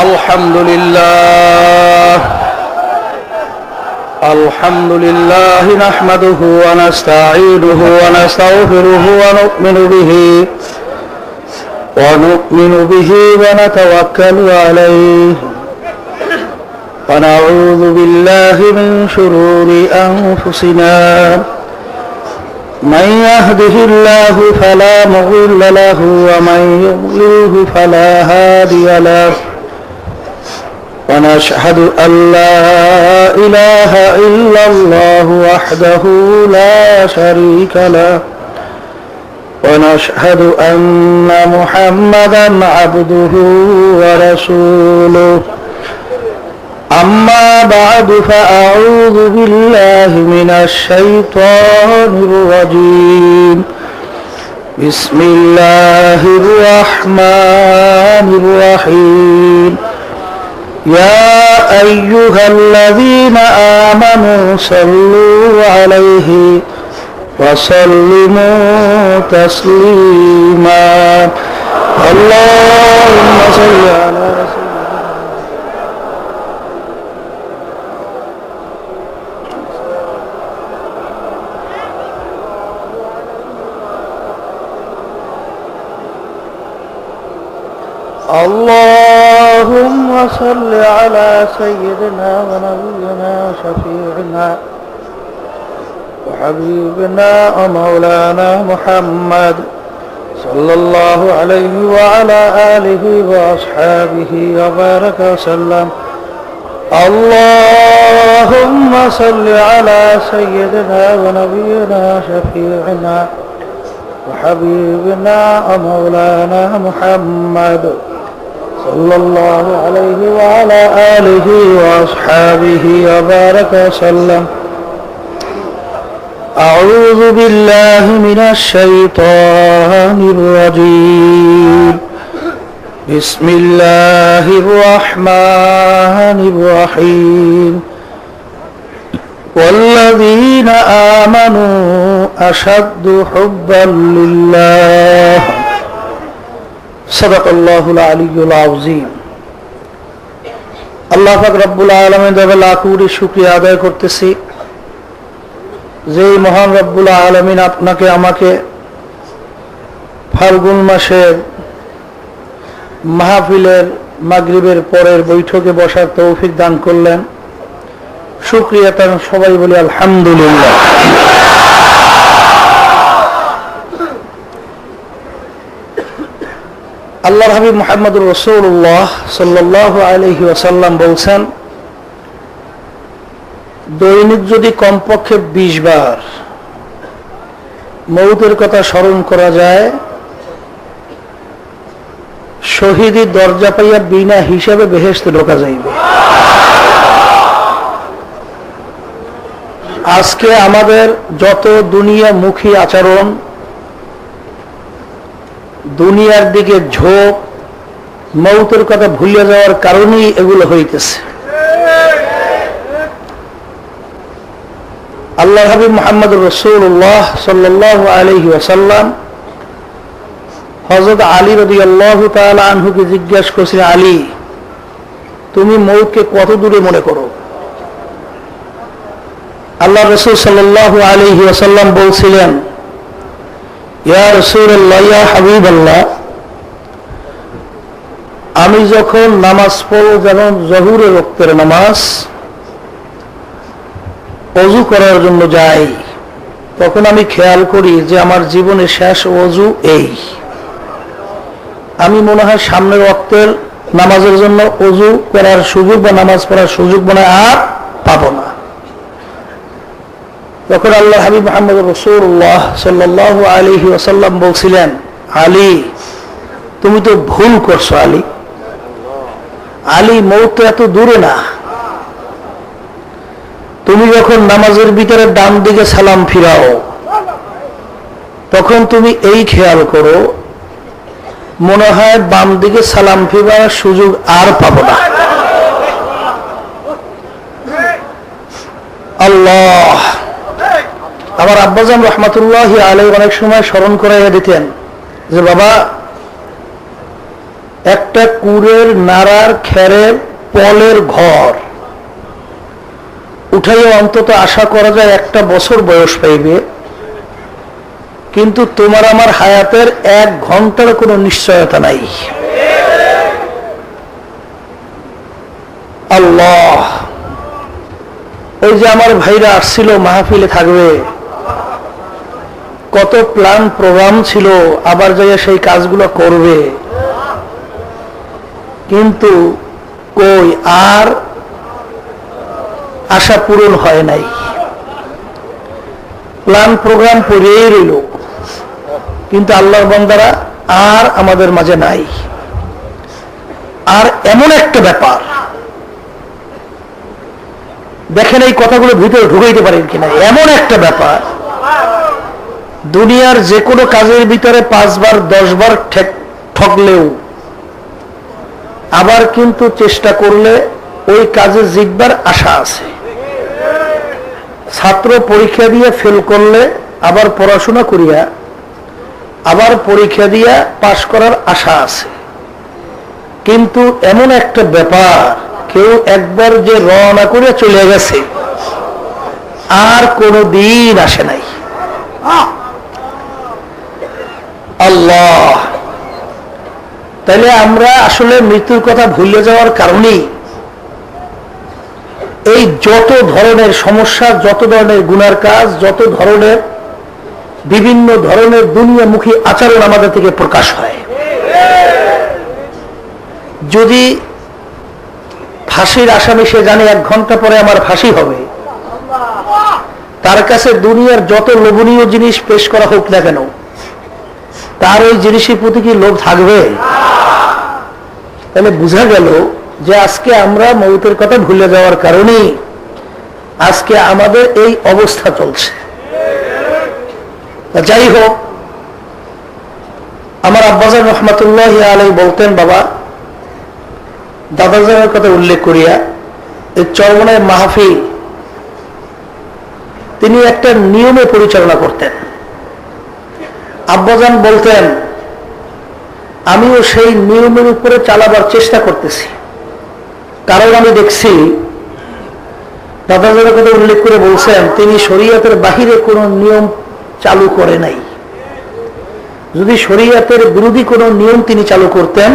الحمد لله الحمد لله نحمده ونستعينه ونستغفره ونؤمن به ونتوكل عليه ونعوذ بالله من شرور أنفسنا من يهده الله فلا مضل له ومن يضلله فلا هادي له ونشهد أن لا إله إلا الله وحده لا شريك له ونشهد أن محمدا عبده ورسوله أما بعد فأعوذ بالله من الشيطان الرجيم بسم الله الرحمن الرحيم يا أيها الذين آمنوا صلوا عليه وسلموا تسليما اللهم صل على رسول اللهم صل على سيدنا ونبينا شفيعنا وحبيبنا ومولانا محمد صلى الله عليه وعلى آله وأصحابه وبارك وسلم اللهم صل على سيدنا ونبينا شفيعنا وحبيبنا ومولانا محمد صلى الله عليه وعلى آله وأصحابه وبارك وسلم أعوذ بالله من الشيطان الرجيم بسم الله الرحمن الرحيم والذين آمنوا أشد حبا لله صدق الله العلي العظيم আল্লাহ পাক রব্বুল আলামিন দেবে লাখ কোটি শুকরিয়া আদায় করতেছি যে মহান রব্বুল আলামিন আপনাকে আমাকে ফাল্গুন মাসের মাহফিলের মাগরিবের পরের বৈঠকে বসার তৌফিক দান করলেন শুকরিয়া তার সবাই বলি আলহামদুলিল্লাহ আল্লাহর হাবিব মুহাম্মদুর রাসূলুল্লাহ সাল্লাল্লাহু আলাইহি ওয়াসাল্লাম বলছেন দৈনিক যদি কমপক্ষে 20 বার মউতের কথা স্মরণ করা যায় শহীদের দরজা পাইয়া বিনা হিসাবে বেহেশতে ঢোকা যাইবে আজকে আমাদের যত দুনিয়ামুখী আচরণ দুনিয়ার দিকে ঝোঁক মউতের কথা ভুলে যাওয়ার কারণেই এগুলো হইতেছে আল্লাহর হাবিব মুহাম্মদুর রাসূলুল্লাহ সাল্লাল্লাহু আলাইহি ওয়াসাল্লাম হযরত আলী রাদিয়াল্লাহু তাআলা আনহুকে জিজ্ঞাসা করেছিলেন আলী তুমি মউতকে কত দূরে মনে করো আল্লাহ রাসূল সাল্লাল্লাহু আলাইহি ওয়াসাল্লাম বলছিলেন ইয়া রাসূলুল্লাহ ইয়া হাবিবাল্লাহ আমি যখন নামাজ পড়ব যেমন জোহরের ওয়াক্তের নামাজ ওযু করার জন্য যাই তখন আমি খেয়াল করি যে আমার জীবনের শেষ ওযু এই আমি মনে হয় সামনের ওয়াক্তের নামাজের জন্য ওযু করার সুযোগ বা নামাজ পড়ার সুযোগ মনে আর পাবো না তখন আল্লাহ হাবিব মুহাম্মদুর রাসূলুল্লাহ সাল্লাল্লাহু আলাইহি ওয়াসাল্লাম বলছিলেন আলী তুমি তো ভুল করছো আলী মউত এত দূরে না তুমি যখন নামাজের ভিতরে ডান দিকে সালাম ফিরাও তখন তুমি এই খেয়াল করো মনে হয় বাম দিকে সালাম ফিরার সুযোগ আর পাবো না আল্লাহ আমার আব্বাজান রহমাতুল্লাহি আলাইহি অনেক সময় স্মরণ করাইয়া দিতেন যে বাবা একটা কুড়ের নাড়ার খেরের পলের ঘর উঠাইয়া অন্তত আশা করা যায় 1 বছর বয়স পাইবে, কিন্তু তোমার আমার হায়াতের 1 ঘন্টার কোনো নিশ্চয়তা নাই। আল্লাহ, ওই যে আমার ভাইরা আসছিল মাহফিলে থাকবে, কত প্ল্যান প্রোগ্রাম ছিল, আবার যাইয়া সেই কাজগুলো করবে, কিন্তু কই আর আশা পূরণ হয় নাই। প্ল্যান প্রোগ্রাম পড়েই রইল, কিন্তু আল্লাহর বান্দারা আর আমাদের মাঝে নাই। আর এমন একটা ব্যাপার, দেখেন এই কথাগুলো ভিতরে ঢুকাইতে পারেন কিনা, এমন একটা ব্যাপার, দুনিয়ার যে কোনো কাজের ভিতরে 5 বার 10 বার ঠকলেও আবার কিন্তু চেষ্টা করলে ওই কাজে জিতবার আশা আছে। ছাত্র পরীক্ষা দিয়ে ফেল করলে আবার পড়াশোনা করিয়া আবার পরীক্ষা দিয়া পাশ করার আশা আছে। কিন্তু এমন একটা ব্যাপার, কেউ একবার যে রওনা করে চলে গেছে আর কোনো দিন আসে নাই। আল্লাহ, তাহলে আমরা আসলে মৃত্যুর কথা ভুলে যাওয়ার কারণেই এই যত ধরনের সমস্যা, যত ধরনের গুনার কাজ, যত ধরনের বিভিন্ন ধরনের দুনিয়ামুখী আচরণ আমাদের থেকে প্রকাশ হয়। যদি ফাঁসির আসামি সে জানে 1 ঘন্টা পরে আমার ফাঁসি হবে, তার কাছে দুনিয়ার যত লোভনীয় জিনিস পেশ করা হোক না কেন, তার ওই জিনিসের প্রতি কি লোভ থাকবে? তাহলে বোঝা গেল যে আজকে আমরা মৌতের কথা ভুলে যাওয়ার কারণে আজকে আমাদের এই অবস্থা চলছে। যাই হোক, আমার আব্বাজান রহমাতুল্লাহি আলাইহি বলতেন, বাবা দাদাজানের কথা উল্লেখ করিয়া এই চরমনায় মাহফিল তিনি একটা নিয়মে পরিচালনা করতেন। আব্বাজান বলতেন, আমিও সেই নিয়মের উপরে চালাবার চেষ্টা করতেছি, কারণ আমি দেখছি, দাদাজানের কথা উল্লেখ করে বলছেন, তিনি শরীয়তের বাহিরে কোনো নিয়ম চালু করে নাই। যদি শরীয়তের বিরোধী কোনো নিয়ম তিনি চালু করতেন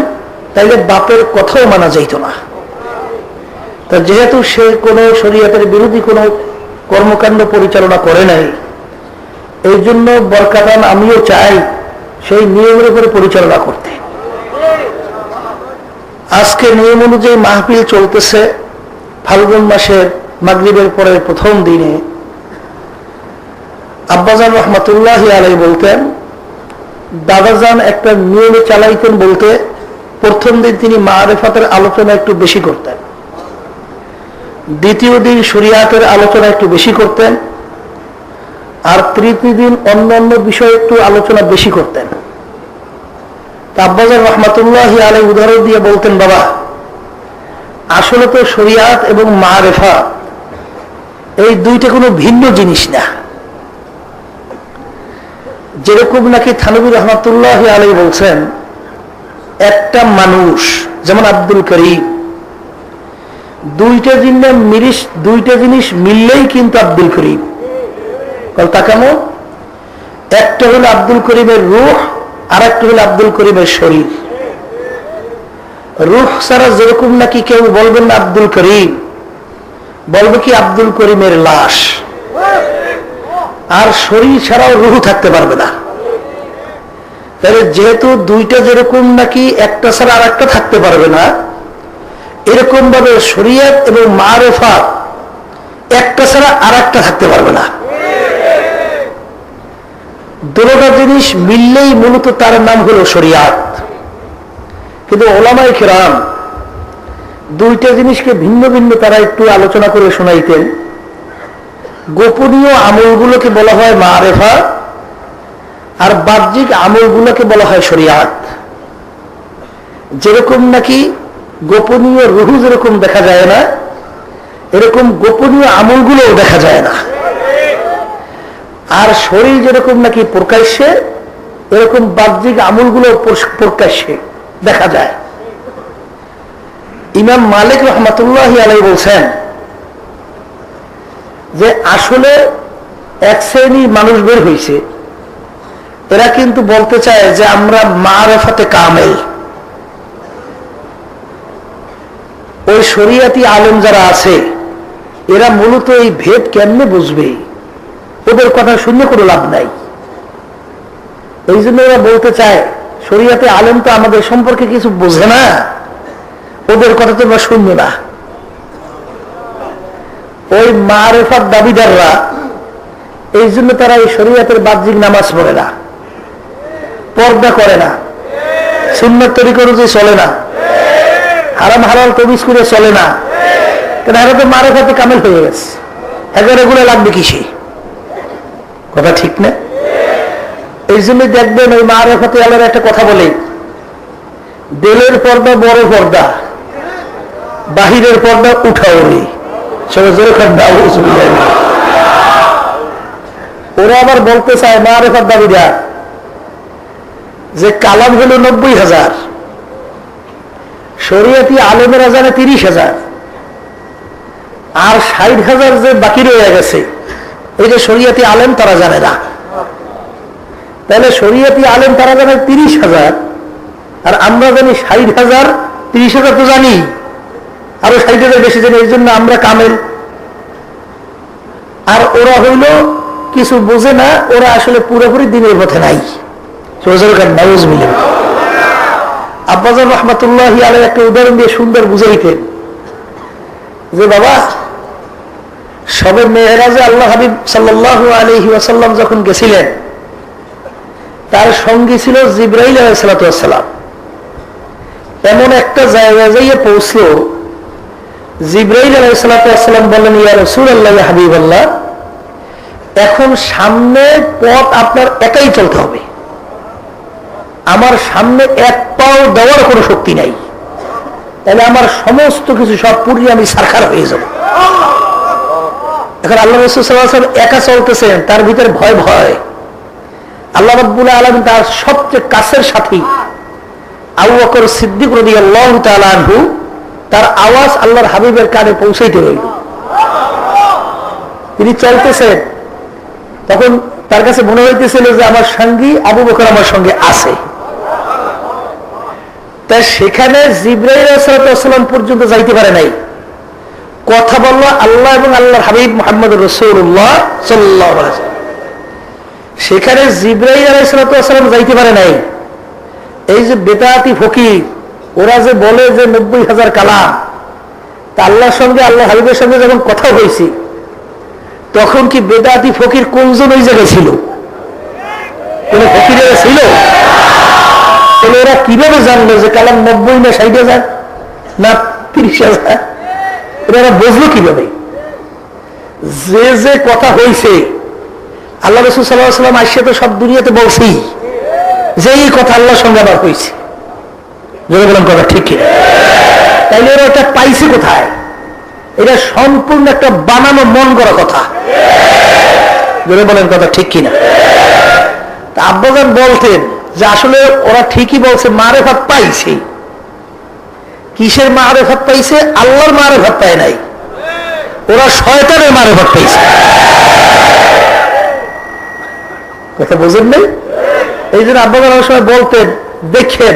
তাইলে বাপের কথাও মানা যাইত না। তা যেহেতু সে কোনো শরীয়তের বিরোধী কোনো কর্মকাণ্ড পরিচালনা করে নাই, এই জন্য বরকাতান আমিও চাই সেই নিয়মের উপরে পরিচালনা করতে। আজকে নিয়ম অনুযায়ী মাহফিল চলতেছে ফাল্গুন মাসের মাগরিবের পরের প্রথম দিনে। আব্বাজান রহমাতুল্লাহি আলাইহি বলতেন, দাদাজান একটা নিয়মে চালাইতেন বলতে, প্রথম দিন তিনি মারিফাতের আলোচনা একটু বেশি করতেন, দ্বিতীয় দিন শরিয়াতের আলোচনা একটু বেশি করতেন, আর তৃতীয় দিন অন্যান্য বিষয়ে একটু আলোচনা বেশি করতেন। আব্বাজান রহমাতুল্লাহি আলাইহি উদাহরণ দিয়ে বলতেন, বাবা আসলে তো শরিয়াত এবং মারিফা এই দুইটা কোনো ভিন্ন জিনিস না। যেরকম নাকি থানবী রহমাতুল্লাহি আলাইহি বলছেন, একটা মানুষ যেমন আব্দুল করিম, দুইটা জিনিস মিললেই কিন্তু আব্দুল করিম। তা কেমন? একটা হলো আব্দুল করিমের রূহ, আর একটা হলো আব্দুল করিমের শরীর। রূহ ছাড়া যেরকম নাকি কেউ বলবেন না আব্দুল করিম, বলবে কি আব্দুল করিমের লাশ। আর শরীর ছাড়াও রূহ থাকতে পারবে না। তাহলে যেহেতু দুইটা যেরকম নাকি একটা ছাড়া আর একটা থাকতে পারবে না, এরকম ভাবে শরিয়ত এবং মারিফাত একটা ছাড়া আর একটা থাকতে পারবে না। দুটো জিনিস মিললেই মূলত তার নাম হলো শরিয়াত। কিন্তু ওলামায়ে কেরাম দুইটা জিনিসকে ভিন্ন ভিন্ন তারা একটু আলোচনা করে শোনাইতেন। গোপনীয় আমলগুলোকে বলা হয় মারিফা, আর বাহ্যিক আমলগুলোকে বলা হয় শরিয়াত। যেরকম নাকি গোপনীয় রূহ যেরকম দেখা যায় না, এরকম গোপনীয় আমলগুলোও দেখা যায় না। আর শরীর যেরকম নাকি প্রকাশ্যে, এরকম বাহ্যিক আমলগুলো প্রকাশ্যে দেখা যায়। ইমাম মালিক রহমাতুল্লাহি আলাইহি বলছেন যে আসলে এক শ্রেণীর মানুষ বের হয়েছে, এরা কিন্তু বলতে চায় যে আমরা মারেফাতে কামেল। ওই শরিয়াতি আলেম যারা আছে এরা মূলত এই ভেদ কেমনে বুঝবে, ওদের কথা শুনে কোনো লাভ নাই। এই জন্য ওরা বলতে চায় শরিয়াতে আলেম তো আমাদের সম্পর্কে কিছু বোঝে না, ওদের কথা তো আমরা শুনবো না। ওই মারেফাত দাবিদাররা এই জন্য তারা এই শরিয়াতের বাহ্যিক নামাজ পড়ে না, পর্দা করে না, সুন্নাত তরিকা অনুযায়ী চলে না, হারাম হালাল তবিজ করে চলে না, কারণ এরা তো মারেফাতে কামেল হয়ে গেছে। এখন এগুলো লাগবে কিসে? কথা ঠিক না? এই জন্য দেখবেন ওই মারেফাতে আল্লাহর একটা কথা বলে, দিলের পর্দা বড় পর্দা, বাহিরের পর্দা উঠাও রে। ওরা আবার বলতে চায় মারেফাত দাবিদার যে কালাম হলো 90,000, শরিয়াতি আলেমেরা জানে 30,000, আর 60,000 যে বাকি রয়ে গেছে এই যে শরিয়াতি আলেম তারা জানে না। তাহলে শরিয়াতি আলেম তারা জানে 30,000, আর আমরা জানি 60,000, 30,000 তো জানি, আরো 60,000 বেশি জানি, এই জন্য আমরা কামেল। আর ওরা হইল কিছু বোঝে না, ওরা আসলে পুরোপুরি দিনের পথে নাই। আব্বাজান রহমাতুল্লাহি আলাইহি একটা উদাহরণ দিয়ে সুন্দর বুঝাইতেন যে বাবা, সবে মেহরাজে আল্লাহ হাবিব সাল্লাল্লাহু আলাইহি ওয়াসাল্লাম যখন গেছিলেন, তার সঙ্গী ছিল জিবরাইল আলাইহিস সালাম। এমন একটা জায়গায় যাইয়ে পৌঁছলো, জিবরাইল আলাইহিস সালাম বললেন, ইয়া রাসূলুল্লাহ, ইয়া হাবিবাল্লাহ, এখন সামনে পথ আপনার একাই চলতে হবে, আমার সামনে এক পাও দেওয়ার কোনো শক্তি নাই, তাহলে আমার সমস্ত কিছু সব পুরিয়ে আমি সারখার হয়ে যাব। এখন আল্লাহ রাসূল সাল্লাল্লাহু আলাইহি ওয়াসাল্লাম একা চলতেছেন, তার ভিতরে ভয় ভয়। আল্লাহ রাব্বুল আলামিন তার সবচেয়ে কাছের সাথী আবু বকর সিদ্দিক রাদিয়াল্লাহু তাআলা আনহু, তার আওয়াজ আল্লাহর হাবিবের কানে পৌঁছাইতে রইল। তিনি চলতেছেন, তখন তার কাছে মনে হইতেছিল যে আমার সঙ্গী আবু বকর আমার সঙ্গে আছে। তাই সেখানে জিবরাইল আলাইহিস সালাম পর্যন্ত যাইতে পারে নাই, কথা বলল আল্লাহ এবং আল্লাহর হাবিব মুহাম্মদুর রাসূলুল্লাহ সাল্লাল্লাহু আলাইহি ওয়াসাল্লাম। সেখানে জিবরাইল আলাইহিস সালাম যাইতে পারে নাই। এই যে বেদাতি ফকির, ওরা যে বলে যে 90,000 কালাম, তা আল্লাহর সঙ্গে আল্লাহ হাবিবের সঙ্গে যখন কথা হয়েছে, তখন কি বেদাতি ফকির কোনজন ওই জায়গায় ছিল? কোন ফকির ছিল? তাহলে ওরা কিভাবে জানলো যে কালাম 90 না 60,000 না 30,000? ওরা বুঝলো কিভাবে? যে যে কথা হয়েছে আল্লাহ রাসূল সাল্লাল্লাহু আলাইহি ওয়াসাল্লাম আসছে তো সব দুনিয়াতে বলছি যে এই কথা আল্লাহর সঙ্গে আবার হয়েছে। যদি বলেন কথা ঠিক কিনা? তাইলে ওরা এটা পাইছে কোথায়? এটা সম্পূর্ণ একটা বানানো মন করা কথা। যদি বলেন কথা ঠিক কিনা? তা আব্বাজান বলতেন যে আসলে ওরা ঠিকই বলছে, মারেফাত পাইছে। কিসের মারেফাত পাইছে? আল্লাহর মারেফাত পায় নাই, ওরা শয়তানের মারেফাত পাইছে। কথা বুঝেন নাই? এই জন্য আব্বাজান অনেক সময় বলতেন, দেখেন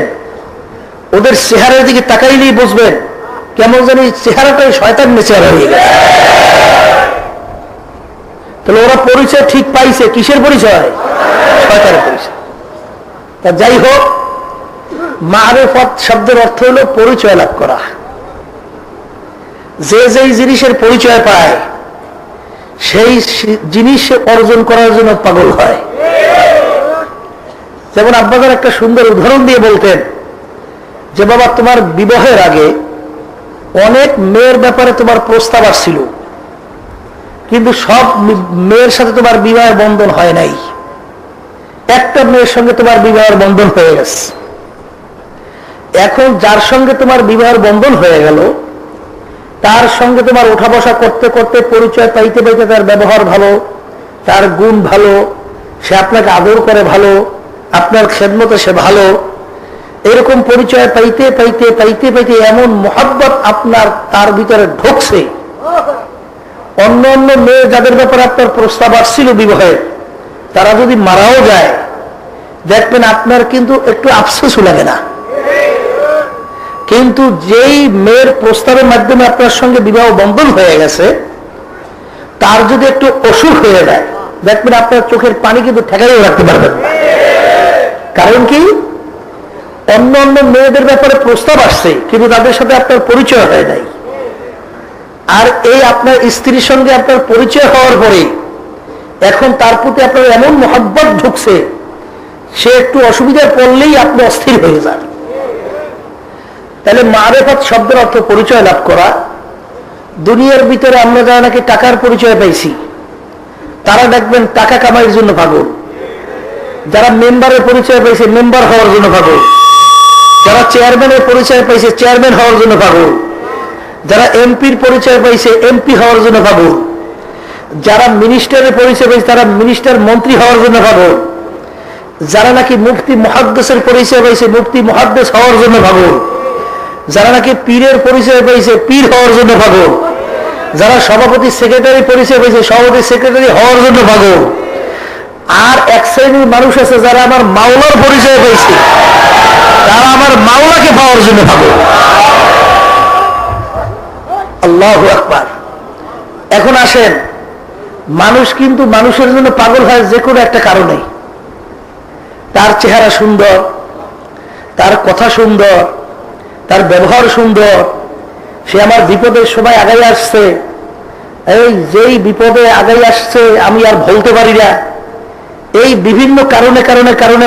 ওদের চেহারার দিকে তাকাইলেই বুঝবেন কেমন জানি চেহারাটাই শয়তানের চেহারা হয়ে গেছে। তাহলে ওরা পরিচয় ঠিক পাইছে, কিসের পরিচয়? শয়তানের পরিচয়। তা যাই হোক, মারেফত শব্দের অর্থ হলো পরিচয় লাভ করা। যে যেই জিনিসের পরিচয় পায় সেই জিনিস অর্জন করার জন্য পাগল হয়। যেমন আব্বাজান একটা সুন্দর উদাহরণ দিয়ে বলতেন যে বাবা, তোমার বিবাহের আগে অনেক মেয়ের ব্যাপারে তোমার প্রস্তাব আসছিল, কিন্তু সব মেয়ের সাথে তোমার বিবাহের বন্ধন হয় নাই। একটা মেয়ের সঙ্গে তোমার বিবাহের বন্ধন হয়ে গেছে। এখন যার সঙ্গে তোমার বিবাহের বন্ধন হয়ে গেল, তার সঙ্গে তোমার ওঠা বসা করতে করতে পরিচয় পাইতে পাইতে তার ব্যবহার ভালো, তার গুণ ভালো, সে আপনাকে আদর করে ভালো, আপনার খেদমতে সে ভালো, এরকম পরিচয় পাইতে পাইতে পাইতে পাইতে এমন মোহাব্বত আপনার তার ভিতরে ঢুকছে, অন্য অন্য মেয়ে যাদের ব্যাপারে আপনার প্রস্তাব আসছিল বিবাহের, তারা যদি মারাও যায়, দেখবেন আপনার কিন্তু একটু আফসোসও লাগে না। কিন্তু যেই মেয়ের প্রস্তাবের মাধ্যমে আপনার সঙ্গে বিবাহ বন্ধন হয়ে গেছে, তার যদি একটু অসুখ হয়ে যায়, দেখবেন আপনার চোখের পানি কিন্তু ঠেকাইও রাখতে পারবেন না। কারণ কি, অন্য অন্য মেয়েদের ব্যাপারে প্রস্তাব আসছে, কিন্তু তাদের সাথে আপনার পরিচয় হয় নাই। আর এই আপনার স্ত্রীর সঙ্গে আপনার পরিচয় হওয়ার পরে এখন তার প্রতি আপনার এমন মহব্বত ঢুকছে, সে একটু অসুবিধায় পড়লেই আপনি অস্থির হয়ে যান। তাহলে মারেফাত শব্দের অর্থ পরিচয় লাভ করা। দুনিয়ার ভিতরে আমরা যারা নাকি টাকার পরিচয় পাইছি, তারা দেখবেন টাকা কামাইয়ের জন্য পাগল। যারা মেম্বারের পরিচয় পাইছে, মেম্বার হওয়ার জন্য পাগল। যারা চেয়ারম্যানের পরিচয় পাইছে, চেয়ারম্যান হওয়ার জন্য পাগল। যারা এমপির পরিচয় পাইছে, এমপি হওয়ার জন্য পাগল। যারা মিনিস্টারের পরিচয় পাইছে, তারা মিনিস্টার মন্ত্রী হওয়ার জন্য পাগল। যারা নাকি মুফতি মুহাদ্দিসের পরিচয় পাইছে, মুফতি মুহাদ্দিস হওয়ার জন্য পাগল। যারা নাকি পীরের পরিচয় পাইছে, পীর হওয়ার জন্য পাগল। যারা সভাপতি সেক্রেটারি পরিচয় পাইছে, সভাপতি সেক্রেটারি হওয়ার জন্য পাগল। আর এক শ্রেণীর মানুষ আছে যারা আমার মাওলার পরিচয় পাইছে, তারা আমার মাওলাকে পাওয়ার জন্য পাগল। আল্লাহু আকবার। এখন আসেন, মানুষ কিন্তু মানুষের জন্য পাগল হয় যে কোনো একটা কারণে। তার চেহারা সুন্দর, তার কথা সুন্দর, তার ব্যবহার সুন্দর, সে আমার বিপদের সময় আগাই আসছে, এই যেই বিপদে আগাই আসছে আমি আর বলতে পারি না। এই বিভিন্ন কারণে কারণে কারণে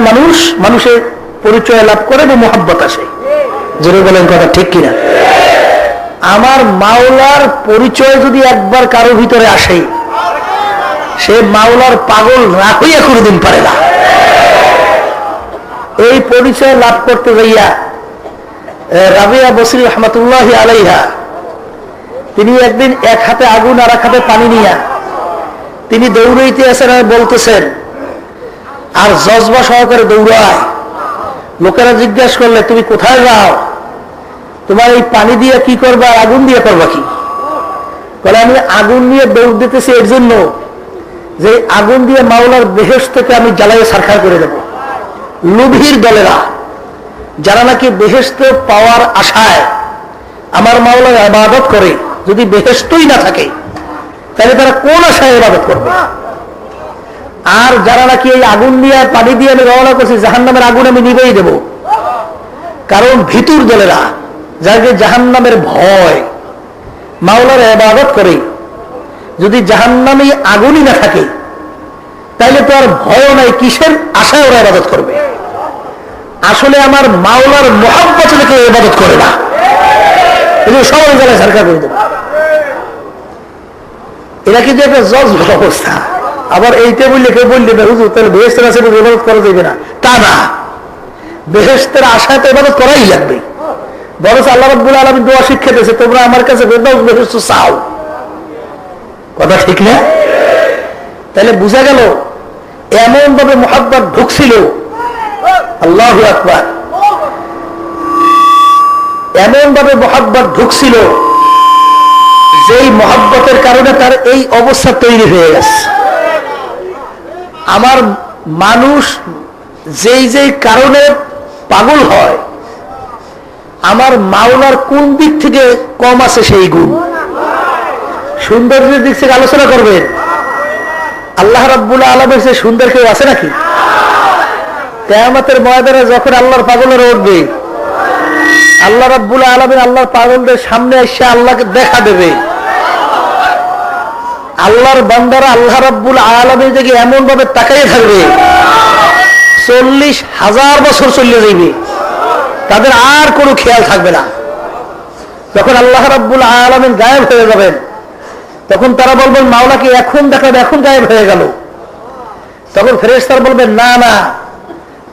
মানুষের পরিচয় লাভ করে এবং মহব্বত আসে। জোরে বলেন কথা ঠিক কিনা? আমার মাওলার পরিচয় যদি একবার কারো ভিতরে আসে, সে মাওলার পাগল না হইয়া কোনোদিন পারে না। এই পরিচয় লাভ করতে যাইয়া রাবিয়া বসরি রহমতুল্লাহ আলাইহা, তিনি একদিন এক হাতে আগুন আর এক হাতে পানি নিয়া তিনি দৌড়াইতে আছেন আর বলতেছেন, আর জজবা সহকারে দৌড়ায়। লোকেরা জিজ্ঞাসা করলে, তুমি কোথায় যাও? তোমার এই পানি দিয়ে কি করবা, আগুন দিয়ে করবা কি? বলে, আমি আগুন নিয়ে দৌড় দিতেছি এর জন্য যে আগুন দিয়ে মাওলার বেহেশত থেকে আমি জ্বালাইয়ে সারখার করে দেব। লোভীর দলেরা, যারা নাকি বেহেশত পাওয়ার আশায় আমার মাওলার ইবাদত করে, যদি বেহেশতই না থাকে তাহলে তারা কোন আশায় ইবাদত করবে? আর যারা নাকি এই আগুন দিয়ে পানি দিয়ে আমি রওনা করছি, জাহান্নামের আগুন আমি নিবেই দেব, কারণ ভিতুর দলেরা, যাদের জাহান্নামের ভয়, মাওলার ইবাদত করে, যদি জাহান্নামে আগুনই না থাকে তাহলে তো আর ভয় নাই, কিসের আশায় ওরা ইবাদত করবে? আসলে আমার মাওলার মহব্বত কেউ ইবাদত করে না, সবাই জ্বালায় সরকার করে দেবে। এরা কিন্তু একটা জজ অবস্থা। আবার এইটা বললে কেউ বললে না, হুজুর তাহলে বেহেশতের আশায় ইবাদত করা যাবে না, তা না। বেহেশতের আশায় তো ইবাদত করাই লাগবে। বরং আল্লাহ রাব্বুল আলামিন দোয়া শিক্ষা দিয়েছে, তোমরা আমার কাছে বেহেশত চাও। কথা ঠিক না? তাহলে বুঝা গেল এমন ভাবে মুহাব্বত ঢুকছিল। আল্লাহু আকবার। এমন ভাবে মুহাব্বত ঢুকছিল, যেই মুহাব্বতের কারণে তার এই অবস্থা তৈরি হয়ে গেছে। আমার মানুষ যেই যেই কারণে পাগল হয়, আমার মাওলার কোন দিক থেকে কম আছে সেই গুণ? সৌন্দর্যের দিক থেকে আলোচনা করবেন। আল্লাহ রাব্বুল আলামিন সে সুন্দর কেউ আছে নাকি? কিয়ামতের ময়দানে যখন আল্লাহর পাগলেরা উঠবে, আল্লাহ রাব্বুল আলামিন আল্লাহর পাগলদের সামনে এসে আল্লাহকে দেখা দেবে। আল্লাহর বান্দারা আল্লাহ রাব্বুল আলামিন থেকে এমন ভাবে তাকাইয়ে থাকবে, 40,000 বছর চলে যাবে, তাদের আর কোনো খেয়াল থাকবে না। যখন আল্লাহ রাব্বুল আলামিন গায়েব হয়ে যাবেন, তখন তারা বলবেন, মাওলাকে এখন দেখাবে, এখন গায়েব হয়ে গেল। তখন ফেরেশতারা বলবেন, না না,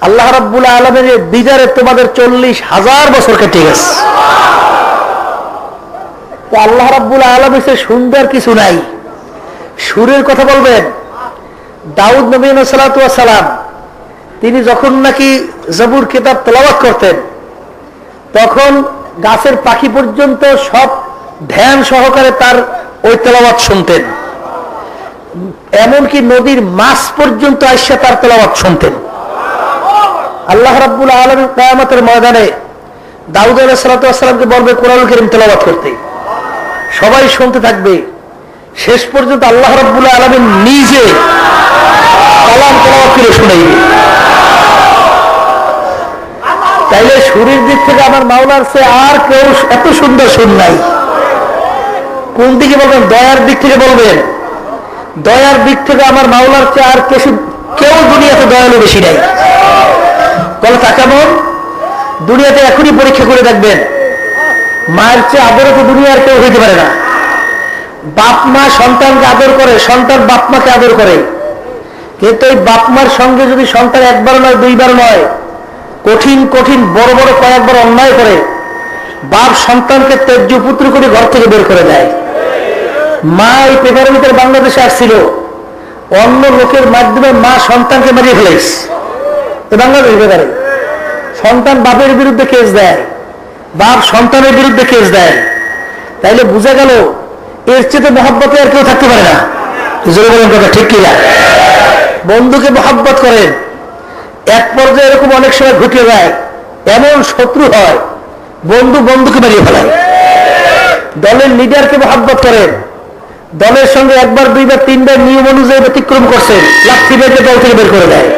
আল্লাহ রাব্বুল আলামিনের দিদারে তোমাদের 40,000 বছর কেটে গেছে। তো আল্লাহ রাব্বুল আলামিনের সুন্দর কিছু নাই। সুরের কথা বলবেন। দাউদ নবী আলাইহিস সালাতু ওয়াস সালাম, তিনি যখন নাকি জবুর কিতাব তেলাওয়াত করতেন, তখন গাছের পাখি পর্যন্ত সব ধ্যান সহকারে তার ওই তেলাওয়াত শুনতেন, এমনকি নদীর মাছ পর্যন্ত আইসা তার তেলাওয়াত শুনতেন। আল্লাহ রাব্বুল আলামিন কিয়ামতের ময়দানে দাউদ আলাইহিস সালাতু ওয়াস সালামকে বলবে কোরআনুল কারীম তেলাওয়াত করতে, সবাই শুনতে থাকবে, শেষ পর্যন্ত আল্লাহ রাব্বুল আলামিন নিজে কালাম তেলাওয়াত করে শোনাইবে। তাইলে সুরের দিক থেকে আমার মাওলার চেয়ে আর কেউ এত সুন্দর সুর নাই। কোন দিকে বলবেন? দয়ার দিক থেকে বলবেন। দয়ার দিক থেকে আমার মাওলার চেয়ে আর কেউ দুনিয়াতে দয়ালু বেশি নাই। বলে তা কেমন? দুনিয়াতে এখনই পরীক্ষা করে দেখবেন, মায়ের চেয়ে আদরে তো দুনিয়ার কেউ হইতে পারে না। বাপ মা সন্তানকে আদর করে, সন্তান বাপ মাকে আদর করে, কিন্তু এই বাপ মার সঙ্গে যদি সন্তান একবার নয় দুইবার নয় কঠিন কঠিন বড় বড় কয়েকবার অন্যায় করে, বাপ সন্তানকে ত্যায্য পুত্র করে ঘর থেকে বের করে দেয়। মা এই পেপারের ভিতরে বাংলাদেশে আসছিল, অন্য লোকের মাধ্যমে মা সন্তানকে মারিয়ে ফেলেছে। বাংলাদেশ পেপারে সন্তান বাপের বিরুদ্ধে কেস দেয়, বাপ সন্তানের বিরুদ্ধে কেস দেয়। তাইলে বুঝা গেল এর চেয়ে মহব্বতে আর কেউ থাকতে পারে না। জোরে বলেন কথা ঠিক কিনা? বন্ধুকে মহব্বত করেন, এক পর্যায়ে এরকম অনেক সময় ঘটে যায়, এমন শত্রু হয় বন্ধু বন্ধুকে মারিয়ে ফেলায়। দলের লিডারকে মহব্বত করেন, দলের সঙ্গে একবার দুইবার তিনবার নিয়ম অনুযায়ী ব্যতিক্রম করছেন, লাঠি বেঁধে দল থেকে বের করে দেয়।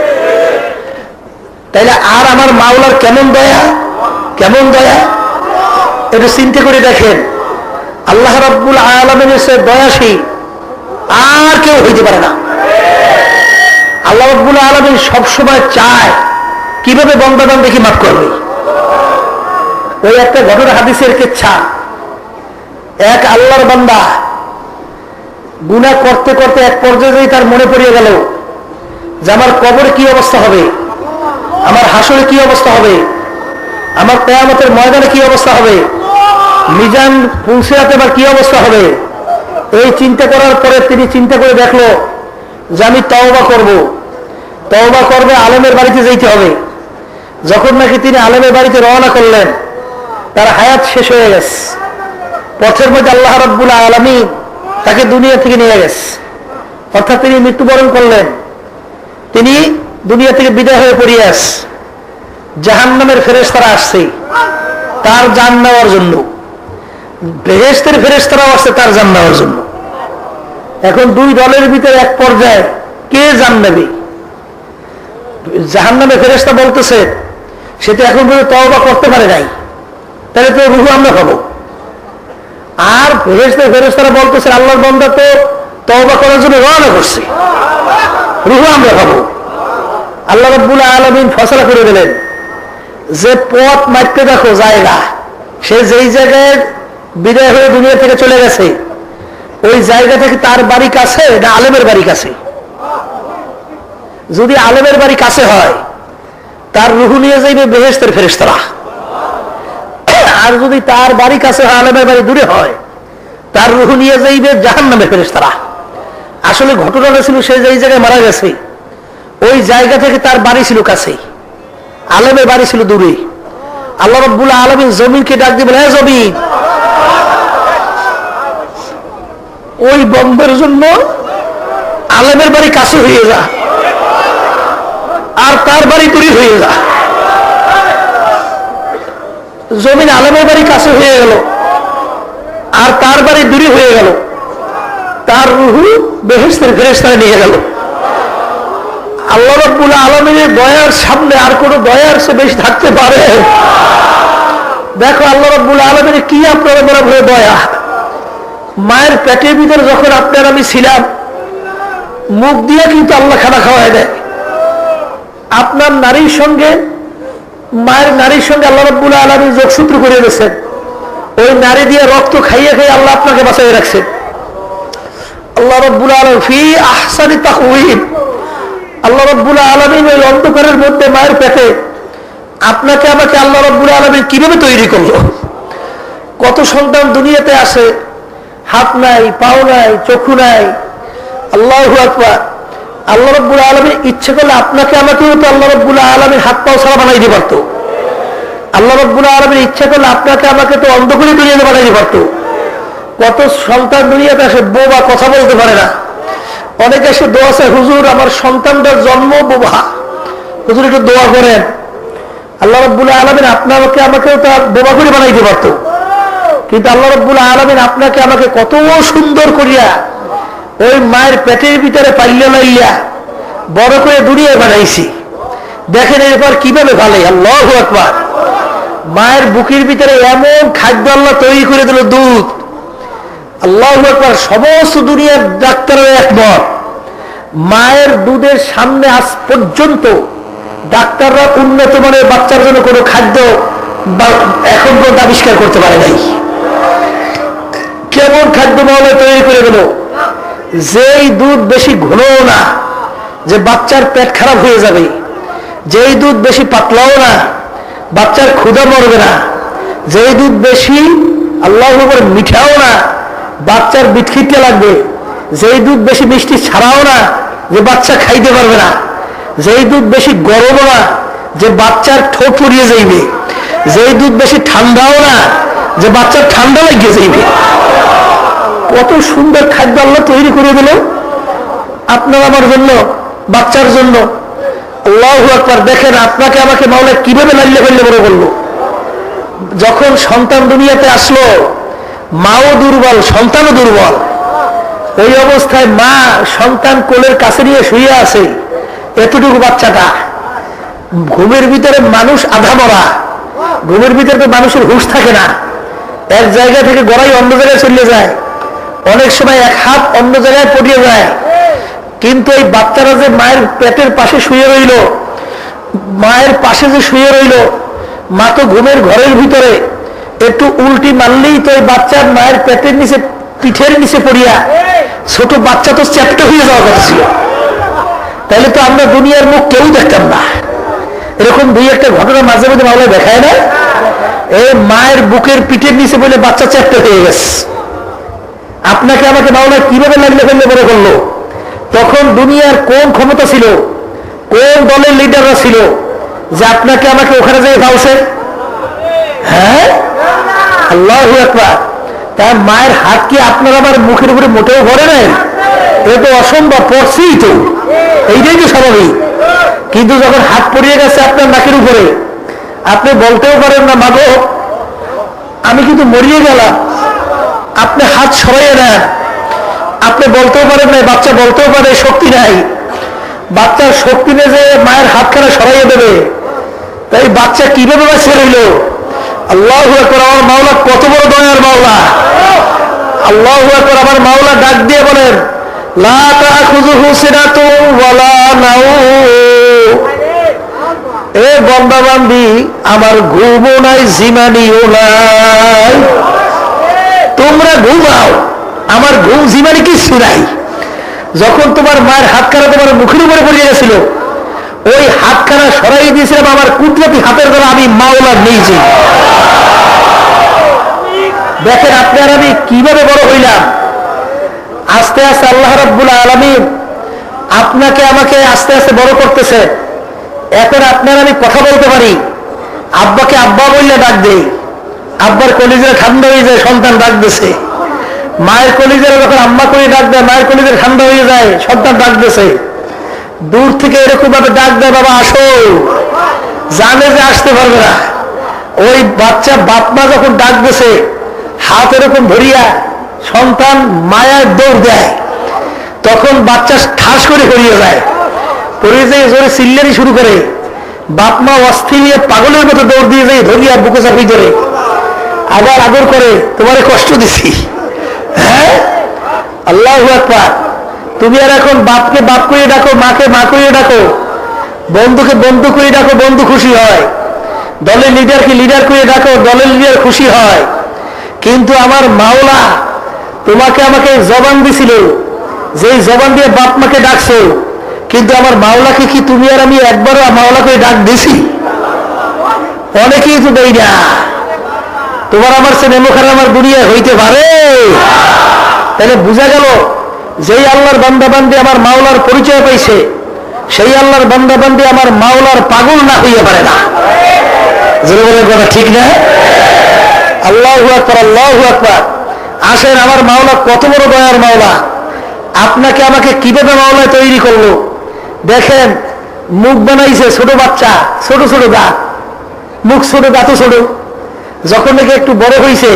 তাইলে আর আমার মাওলার কেমন দয়া, কেমন দয়া, একটু চিন্তা করে দেখেন। আল্লাহ রাব্বুল আলামিনের সে দয়াশীল আর কেউ হইতে পারে না। আল্লাহ রাব্বুল আলামিন সবসময় চায় কিভাবে বন্দাবান দেখি মাফ করবে। ওই একটা ঘটনা হাদিসের কিচ্ছা, এক আল্লাহর বান্দা গুনাহ করতে করতে এক পর্যায়ে তার মনে পড়িয়ে গেল যে আমার কবরে কি অবস্থা হবে, আমার হাসরে কি অবস্থা হবে, আমার কিয়ামতের ময়দানে কি অবস্থা হবে, মিজান পৌঁছাতে আবার কি অবস্থা হবে। এই চিন্তা করার পরে তিনি চিন্তা করে দেখলো যে আমি তওবা করব, তওবা করবে আলেমের বাড়িতে যাইতে হবে। যখন নাকি তিনি আলেমের বাড়িতে রওনা করলেন, তার হায়াত শেষ হয়ে গেছে। পথের মধ্যে আল্লাহ রাব্বুল আলামিন তাকে দুনিয়া থেকে নিয়ে গেছে, অর্থাৎ তিনি মৃত্যুবরণ করলেন। তিনি দুনিয়া থেকে বিদায় হয়ে পড়িয়ে আস, জাহান্নামের ফেরেশতারা আসছে তার জান নেওয়ার জন্য, বেহেশতের ফেরেশতারাও আসছে তার জান নেওয়ার জন্য। এখন দুই দলের ভিতরে এক পর্যায়ে কে জান নেবে? জাহান্নামের ফেরেশতা বলতেছে সে তো এখন পর্যন্ত তওবা করতে পারে নাই, তাহলে তো রুহু আমরা খাবো। আর ফেরেশতারা বলতেছে আল্লাহর বান্দা তো তওবা করার জন্য রওনা করছে, রুহু আমরা খাবো। আল্লাহ রাব্বুল আলামিন ফয়সালা করে দিলেন যে পথ মারতে দেখো জায়গা, সে যেই জায়গায় বিদায় হয়ে দুনিয়া থেকে চলে গেছে ওই জায়গা থেকে তার বাড়ি কাছে না আলেমের বাড়ি কাছে? যদি আলেমের বাড়ি কাছে হয় তার রুহু নিয়ে যাইবে বেহেশতের ফেরেশতারা, আর যদি তার বাড়ি কাছে হয় আলেমের বাড়ি দূরে হয় তার রুহু নিয়ে যাইবে জাহান্নামের ফেরেশতারা। আসলে ঘটনাটা ছিল সে যেই জায়গায় মারা গেছে ওই জায়গা থেকে তার বাড়ি ছিল কাছে, আলেমের বাড়ি ছিল দূরে। আল্লাহ রাব্বুল আলামিন জমিনকে ডাক দিবেন, হে জমিন, ওই বন্ধের জন্য আলেমের বাড়ি কাছে হয়ে যা আর তার বাড়ি দূরে হয়ে যা। জমিন আলেমের বাড়ি কাছে হয়ে গেল আর তার বাড়ি দূরে হয়ে গেল, তার রুহু বেহেশতের ফেরেশতারা নিয়ে গেল। আল্লাহ রাব্বুল আলামিনের দয়ার সামনে আর কোন দয়ার চেয়ে বেশি থাকতে পারে? দেখো আল্লাহ রাব্বুল আলামিনের কি আপনার বড় দয়া। মায়ের পেটের ভিতরে যখন আপনার আমি ছিলাম মুখ দিয়ে কিন্তু আল্লাহ খানা খাওয়ায় দেয়। আপনার নারীর সঙ্গে মায়ের নারীর সঙ্গে আল্লাহ রাব্বুল আলামিন যোগসূত্র করে দিয়েছেন, ওই নারী দিয়ে রক্ত খাইয়ে খাইয়ে আল্লাহ আপনাকে বাঁচিয়ে রাখছেন। আল্লাহ রাব্বুল আলামিন ফি আহসানি তাকওয়িম, আল্লাহ রাব্বুল আলামিন ওই অন্ধকারের মধ্যে মায়ের পেটে আপনাকে আমাকে আল্লাহ রাব্বুল আলামিন কিভাবে তৈরি করলো। কত সন্তান দুনিয়াতে আসে, হাত নাই, পাও নাই, চক্ষু নাই। আল্লাহু আকবার। আল্লাহ রাব্বুল আলামিন ইচ্ছে করলে আপনাকে আমাকেও তো আল্লাহ রাব্বুল আলামিন হাত পাও ছাড়া বানাই দিতে পারতো। আল্লাহ রাব্বুল আলামিন ইচ্ছা করলে আপনাকে আমাকে তো অন্ধ করে দুনিয়াতে পাঠাইতে পারতো। কত সন্তান দুনিয়াতে আসে বোবা, কথা বলতে পারে না। অনেকে এসে দোয়া চায়, হুজুর আমার সন্তানটার জন্ম বোবা, হুজুর একটু দোয়া করেন। আল্লাহ রাব্বুল আলামিন আপনাকে আমাকেও তো বোবা করে বানাইতে পারতো, কিন্তু আল্লাহ রাব্বুল আলামিন আপনাকে আমাকে কত সুন্দর করিয়া ওই মায়ের পেটের ভিতরে পাইলা লাইয়া বড় করে দুনিয়ায় বানাইছি। দেখেন এরপর কিভাবে ভালো। আল্লাহু আকবার। মায়ের বুকের ভিতরে এমন খাদ্য আল্লাহ তৈরি করে দিল, দুধ। আল্লাহু আকবার। সমস্ত দুনিয়ার ডাক্তাররা একমত, মায়ের দুধের সামনে আজ পর্যন্ত ডাক্তাররা উন্নত মানের বাচ্চার জন্য কোনো খাদ্য এখন পর্যন্ত আবিষ্কার করতে পারে নাই। কেমন খাদ্য মাওলা তৈরি করে দিল, যেই দুধ বেশি ঘন না যে বাচ্চার পেট খারাপ হয়ে যাবে, যেই দুধ বেশি পাতলাও না বাচ্চার ক্ষুধা মরবে না, যেই দুধ বেশি আল্লাহর উপর মিঠাও না বাচ্চার বিটখিটে লাগবে, যেই দুধ বেশি মিষ্টি ছাড়াও না যে বাচ্চা খাইতে পারবে না, যেই দুধ বেশি গরম না যে বাচ্চার ঠোঁট পুড়িয়ে যাইবে, যেই দুধ বেশি ঠান্ডাও না যে বাচ্চার ঠান্ডা লাগিয়ে যাইবে। কত সুন্দর খাদ্য আল্লাহ তৈরি করে দিল আপনার আমার জন্য, বাচ্চার জন্য। আল্লাহু আকবার। দেখেন আপনাকে আমাকে মাওলা কিভাবে লাইলে ফেললে বড় করলো। যখন সন্তান দুনিয়াতে আসলো, মাও দুর্বল, সন্তানও দুর্বল। ওই অবস্থায় মা সন্তান কোলের কাছে নিয়ে শুয়ে আছে, এতটুকু বাচ্চাটা। ঘুমের ভিতরে মানুষ আধা মরা, ঘুমের ভিতরে তো মানুষের হুঁশ থাকে না, এক জায়গা থেকে গড়াই অন্য জায়গায় চলে যায়, অনেক সময় এক হাত অন্য জায়গায় পড়িয়ে যায়। কিন্তু এই বাচ্চারা যে মায়ের পেটের পাশে শুয়ে রইল, মায়ের পাশে যে শুয়ে রইল, মা তো ঘুমের ঘরের ভিতরে একটু উল্টি মারলেই তো এই বাচ্চার মায়ের পেটের নিচে, পিঠের নিচে পড়িয়া ছোট বাচ্চা তো চ্যাপ্টা হয়ে যাওয়ার কথা ছিল। তাহলে তো আমরা দুনিয়ার মুখ কেউ দেখতাম না। এরকম দুই একটা ঘটনা মাঝে মাঝে মাওলা দেখায় না, এই মায়ের বুকের পিঠের নিচে বলে বাচ্চা চ্যাপ্টা হয়ে গেছে। আপনাকে আমাকে মাওলা কিভাবে লাগলে ফেললে বড় করলো। তখন দুনিয়ার কোন ক্ষমতা ছিল, কোন দলের লিডাররা ছিল যে আপনাকে আমাকে ওখানে যেয়ে পাওছে? হ্যাঁ, আল্লাহু আকবার। তার মায়ের হাত কি আপনার আমার মুখের উপরে মোটেও ভরে নাই? এটা তো অসম্ভব, পড়ছেই তো, এইটাই তো স্বাভাবিক। কিন্তু যখন হাত পড়িয়ে গেছে আপনার নাকের উপরে, আপনি বলতেও পারেন না মাগো আমি কিন্তু মরিয়ে গেলাম, আপনি হাত সরাইয়ে নেন। আপনি বলতেও পারেন না, বাচ্চা বলতেও পারে শক্তি নাই, বাচ্চার শক্তি নেই যে মায়ের হাতখানা সরাইয়ে দেবে। তাই বাচ্চা কিভাবে বাঁচিয়ে রইল? আল্লাহু আকবার। আমার মাওলা কত বড় দয়ার মাওলা। আল্লাহু আকবার। আমার মাওলা ডাক দিয়ে বলেন, লা তাখুযুহু সিনাতুন ওয়ালা নাউম। এ বান্দা বান্দি, আমার ঘুমও নাই, জিমানিও নাই, তোমরা ঘুমাও, আমার ঘুম জিমানি কিছু নাই। যখন তোমার মায়ের হাতখানা তোমার মুখের উপরে পড়ে গেছিল, ওই হাতখানা সরাই দিয়েছিলাম আমার কুদরতি হাতের দ্বারা, আমি মাওলা নিয়েছি। দেখেন আপনার আমি কিভাবে বড় হইলাম। আস্তে আস্তে আল্লাহ রাব্বুল আলামিন আপনাকে আমাকে আস্তে আস্তে বড় করতেছে। এখন আপনার আমি কথা বলতে পারি, আব্বাকে আব্বা বললে ডাক দেই, আব্বার কলিজার ঠান্ডা হয়ে যায়, সন্তান ডাক দিছে। মায়ের কলিজার যখন আম্মা করে ডাক দেয়, মায়ের কলিজার ঠান্ডা হয়ে যায়, সন্তান ডাক দিছে। দূর থেকে এরকম ভাবে ডাক দেয়, বাবা আসো, জানে যে আসতে পারবে না। ওই বাচ্চা বাপ মা যখন ডাক দিছে, হাত এরকম ধরিয়া সন্তান মায়ার দৌড় দেয়, তখন বাচ্চা ঠাস করে হরিয়ে যায়, পড়ে যায়, জোরে চিল্লানি শুরু করে। বাপ মা অস্থির নিয়ে পাগলের মতো দৌড় দিয়ে যায়, ধরিয়া বুকে চাপিয়ে ধরে আবার আদর করে, তোমারে কষ্ট দিছি। হ্যাঁ, আল্লাহু আকবার। তুমি আর এখন বাপকে বাপ করে ডাকো, মাকে মা করে ডাকো, বন্ধুকে বন্ধু করে ডাকো, বন্ধু খুশি হয়। দলের লিডারকে লিডার করে ডাকো, দলের লিডার খুশি হয়। কিন্তু আমার মাওলা তোমাকে আমাকে জবান দিছিল, যেই জবান দিয়ে বাপ মাকে ডাকছো, কিন্তু আমার মাওলাকে কি তুমি আর আমি একবারও মাওলাকে ডাক দিছি? অনেকেই তো দেই না। তোমার আমার সে নেমোখানে আমার দুনিয়া হইতে পারে? তাহলে বোঝা গেল, যেই আল্লাহর বান্দাবান্দি আমার মাওলার পরিচয় পাইছে, সেই আল্লাহর বান্দাবান্দি আমার মাওলার পাগল না হইয়া পারে না। জোরে কথা ঠিক না? আল্লাহু আকবার, আল্লাহু আকবার। আসেন, আমার মাওলা কত বড় দয়ার মাওলা, আপনাকে আমাকে কিভাবে মাওলা তৈরি করলো দেখেন। মুখ বানাইছে ছোট বাচ্চা, ছোট ছোট দাঁত, মুখ ছোট, দাঁতও ছোট। যখন নাকি একটু বড় হয়েছে,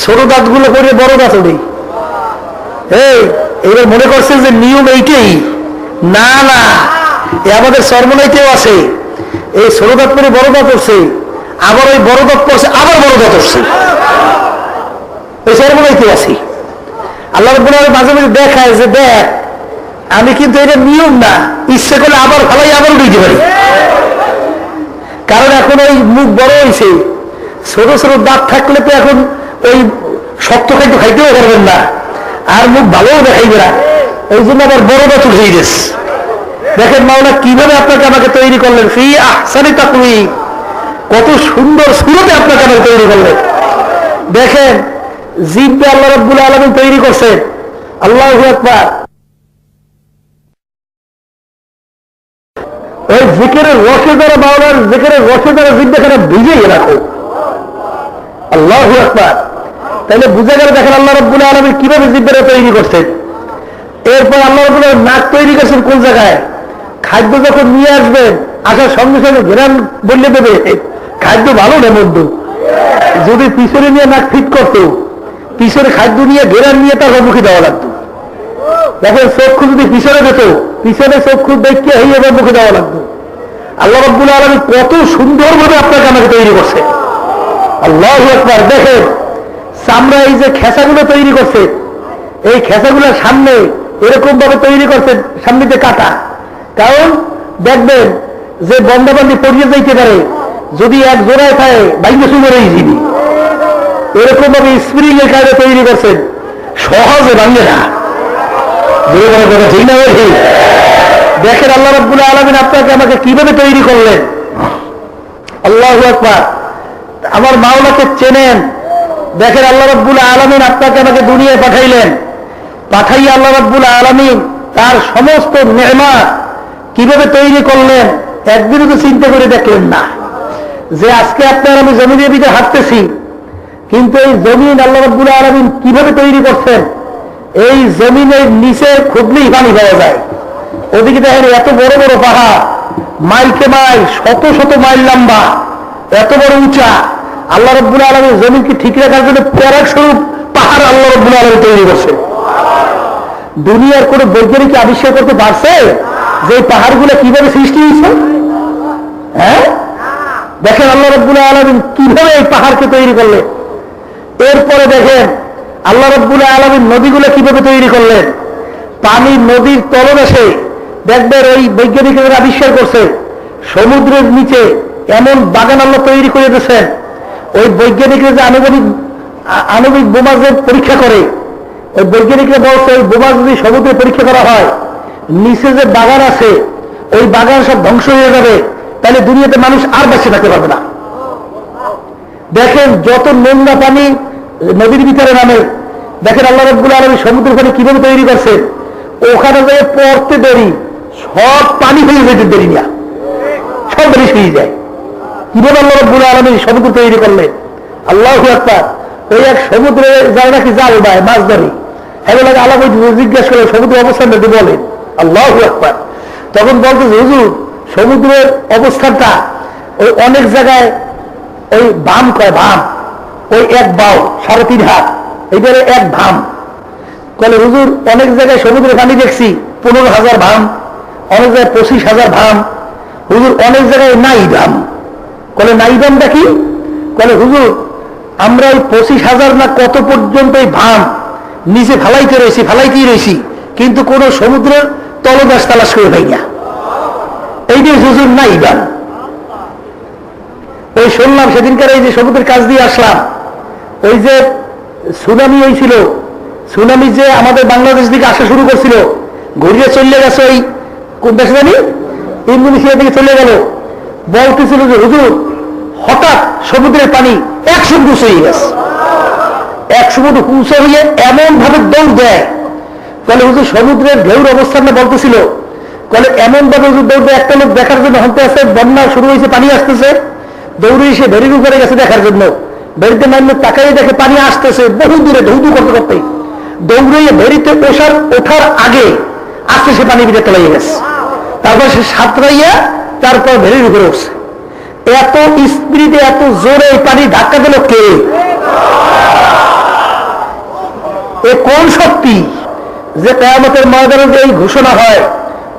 ছোট দাঁতগুলো করে বড় দাঁত ওঠে। এবার মনে করছেন যে নিয়ম এইটাই? না না, এ আমাদের সর্বনাইতেও আছে। এই ছোট দাঁত করে বড় দাঁত উঠছে, আবার ওই বড় দাঁত পড়ছে, আবার বড় দাঁত উঠছে। ওই সর্বনাইতেও আছে। আল্লাহ রাব্বুল আলামিন মাঝে মাঝে দেখায় যে দেখ, আমি কিন্তু এটা নিয়ম না, ইচ্ছে করলে আবার ফালাই আবার উঠাইতে পারি। কারণ এখন ওই মুখ বড় হয়েছে, ছোট ছোট দাঁত থাকলে তো এখন ওই শক্ত খাদ্য খাইতেও পারবেন না, আর মুখ ভালোও দেখাইবে না। এই জন্য আবার বড় দাঁত উঠেই গেছে। দেখেন মাওলা কিভাবে আপনাকে আমাকে তৈরি করলেন, ফি আহসানি তাকওয়িম, কত সুন্দর সুরতে আপনাকে আমাকে তৈরি করলেন। দেখেন জিহ্বা আল্লাহ রাব্বুল আলামিন তৈরি করছেন। আল্লাহু আকবার। ওই জিকিরের রসে দ্বারা, মাওলার জিকিরের রসে দ্বারা জিহ্বাখানে ভিজিয়ে রাখো। আল্লাহু আকবার। তাহলে বুঝে গেল দেখেন আল্লাহ রাব্বুল আলামিন কিভাবে জিহ্বাটা তৈরি করছেন। এরপর আল্লাহ রাব্বুল আলামিন নাক তৈরি করছেন কোন জায়গায়? খাদ্য যখন নিয়ে আসবেন, আসার সঙ্গে সঙ্গে ঘেরান বললে দেবে খাদ্য ভালো না মন্দ। যদি পিছনে নিয়ে নাক ফিট করতো, পিছনে খাদ্য নিয়ে ঘেরান নিয়ে তার মুখে দেওয়া লাগতো। দেখেন চক্ষু যদি পিছনে যেত, পিছনে চক্ষু দেখে হইয়ে মুখে দেওয়া লাগতো। আল্লাহ রাব্বুল আলামিন কত সুন্দরভাবে আপনাকে আমাকে তৈরি করছে। আল্লাহু আকবার। দেখেন চামড়া, এই যে খেসাগুলো তৈরি করছে, এই খেসাগুলোর সামনে এরকম ভাবে তৈরি করছে, সামনে যে কাটা। কারণ দেখবেন যে বন্দাবান্দি পড়িয়ে যাইতে পারে, যদি এক জোড়ায় থাকে বাইরে সুন্দরই জিবি, এরকম ভাবে স্প্রিং এর কাজে তৈরি করছেন, সহজে ভাঙে না। ঠিক না? দেখেন আল্লাহ রাব্বুল আলামিন আপনাকে আমাকে কিভাবে তৈরি করলেন। আল্লাহু আকবার। আমার মাওলাকে চেনেন। দেখেন আল্লাহ রাব্বুল আলামিন আপনাকে আমাকে দুনিয়ায় পাঠাইলেন, পাঠাইয়া আল্লাহ রাব্বুল আলামিন তার সমস্ত নেয়ামত কিভাবে তৈরি করলেন একদিনও তো চিন্তা করে দেখলেন না। যে আজকে আপনার আমি জমিনের ভিতরে হাঁটতেছি, কিন্তু এই জমিন আল্লাহ রাব্বুল আলামিন কিভাবে তৈরি করছেন। এই জমিনের নিচে খুবলেই পানি পাওয়া যায়। ওদিকে দেখেন এত বড় বড় পাহাড়, মাইলকে মাইল, শত শত মাইল লম্বা, এত বড় উঁচা। আল্লাহ রাব্বুল আলামিন জমিনকে ঠিক রাখার জন্য প্যারাক স্বরূপ পাহাড় আল্লাহ রাব্বুল আলামিন তৈরি করছে। দুনিয়ার কোন বৈজ্ঞানিক আবিষ্কার করতে পারছে যে পাহাড়গুলো কিভাবে সৃষ্টি হয়েছে? হ্যাঁ, দেখেন আল্লাহ রাব্বুল আলামিন কিভাবে এই পাহাড়কে তৈরি করলেন। এরপরে দেখেন আল্লাহ রাব্বুল আলামিন নদীগুলো কিভাবে তৈরি করলেন। পানি নদীর তলদেশে দেখবেন ওই বৈজ্ঞানিকরা আবিষ্কার করছে, সমুদ্রের নিচে এমন বাগান আল্লাহ তৈরি করে দিয়েছেন। ওই বৈজ্ঞানিকরা যে আণবিক বোমা যে পরীক্ষা করে, ওই বৈজ্ঞানিকরা বলছে ওই বোমা যদি সমুদ্রে পরীক্ষা করা হয়, নিচে যে বাগান আছে ওই বাগান সব ধ্বংস হয়ে যাবে, তাহলে দুনিয়াতে মানুষ আর বেঁচে থাকতে পারবে না। দেখেন যত নোংরা পানি নদীর ভিতরে নামে, দেখেন আল্লাহ রাব্বুল আলামিন সমুদ্রের পানি কিভাবে তৈরি করছে। ওখানে যে পড়তে দেরি, সব পানি হয়ে যেতে দেরি না, সব দেরি শুয়ে যায়। কিভাবে আল্লাহ রাব্বুল আলামিন সমুদ্র তৈরি করলেন। আল্লাহু আকবার। ওই এক সমুদ্রে যায় নাকি জাল বায়, মাছ ধরে, এগুলোকে আলাদা জিজ্ঞাসা করে সমুদ্রের অবস্থান যদি বলেন। আল্লাহু আকবার। তখন বলতে হুজুর সমুদ্রের অবস্থানটা ওই অনেক জায়গায় ওই ভাম কয়, ভাম ওই এক বাও 3.5 হাত, এইবারে এক ভাম। বলে হুজুর অনেক জায়গায় সমুদ্রের পানি দেখছি 15,000 ভাম, অনেক জায়গায় 25,000 ভাম। হুজুর অনেক জায়গায় নাই ভাম। বলে নাই ভামটা কি? বলে হুজুর আমরা ওই 25,000 না কত পর্যন্ত এই ভাম নিচে ফালাইতেই রয়েছি, কিন্তু কোন সমুদ্রের তলদেশ তালাশ করে পাই না। এইটাই হুজুর নাই ভাম। ওই শুনলাম সেদিনকার এই যে সমুদ্রের কাছ দিয়ে আসলাম, ওই যে সুনামি হয়েছিল, সুনামি যে আমাদের বাংলাদেশ দিকে আসা শুরু করছিল, ঘুরিয়ে চলে গেছে ওই কোন দেশে জানি, ইন্দোনেশিয়া দিকে চলে গেল। বলতেছিল যে হুজুর হঠাৎ সমুদ্রের পানি 100 ফুট উঁচু হয়ে গেছে, 100 ফুট উঁচু হয়ে এমন ভাবে দৌড় দেয়। তাহলে হুজুর সমুদ্রের ঢেউর অবস্থানটা বলতেছিল, বলে এমন ভাবে হুজুর দৌড় দেয়, একটা লোক দেখার জন্য হতে আছে, বন্যা শুরু হয়েছে, পানি আসতেছে, দৌড়ে এসে ভেরির উপরে গেছে দেখার জন্য। ভেরিতে নামলে তাকাই দেখে পানি আসতেছে বহু দূরে, ধৌধু করতে করতে দৌড়ে ভেরিতে ওঠার আগে আস্তে সে পানি ভিতরে তলাইয়ে গেছে। তারপর সে সাঁতরাইয়া তারপর ভেরির উপরে উঠছে। এত স্পিডে এত জোরে পানি ধাক্কা দিল কে? এ কোন শক্তি যে কিয়ামতের ময়দানে এই ঘোষণা হয়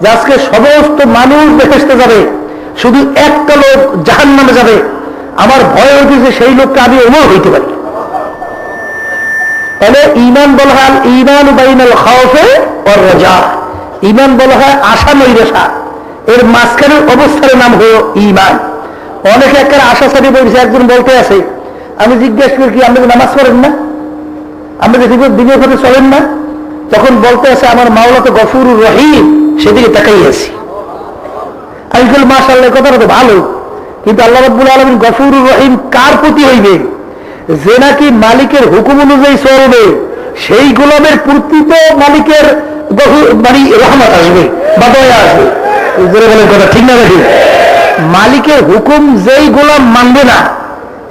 যে আজকে সমস্ত মানুষ বেহেশতে যাবে, শুধু একটা লোক জাহান্নামে যাবে। আমার ভয় হইতেছে সেই লোকটা আমি ওমর হইতে পারি। তাহলে ঈমান বলা হয় ঈমান বাইনাল খাউফে ওয়ার রাজা, ঈমান বলা হয় আশা নৈরাশা, এর মাঝখানের অবস্থার নাম হলো ঈমান। অনেকে একটা আশা ছাড়িয়ে বলছে। একজন বলতে আছে, আমি জিজ্ঞেস করি কি আপনি নামাজ পড়েন না, আপনি দিনের পথে চলেন না? তখন বলতে আছে আমার মাওলা তো গফুরুর রহিম, সেদিকে তাকাই আছি। আমি বলি মাশাআল্লাহ, কথাটা তো ভালো, কিন্তু আল্লাহ রাব্বুল আলামিন গফুরুর রহিম কার প্রতি হইবে? যে নাকি মালিকের হুকুম অনুযায়ী চলবে, সেই গোলামের প্রতি তো মালিকের মানে রহমত আসবে বা দয়া আসবে। বলে কথা ঠিক না নাকি? মালিকের হুকুম যেই গোলাম মানবে না,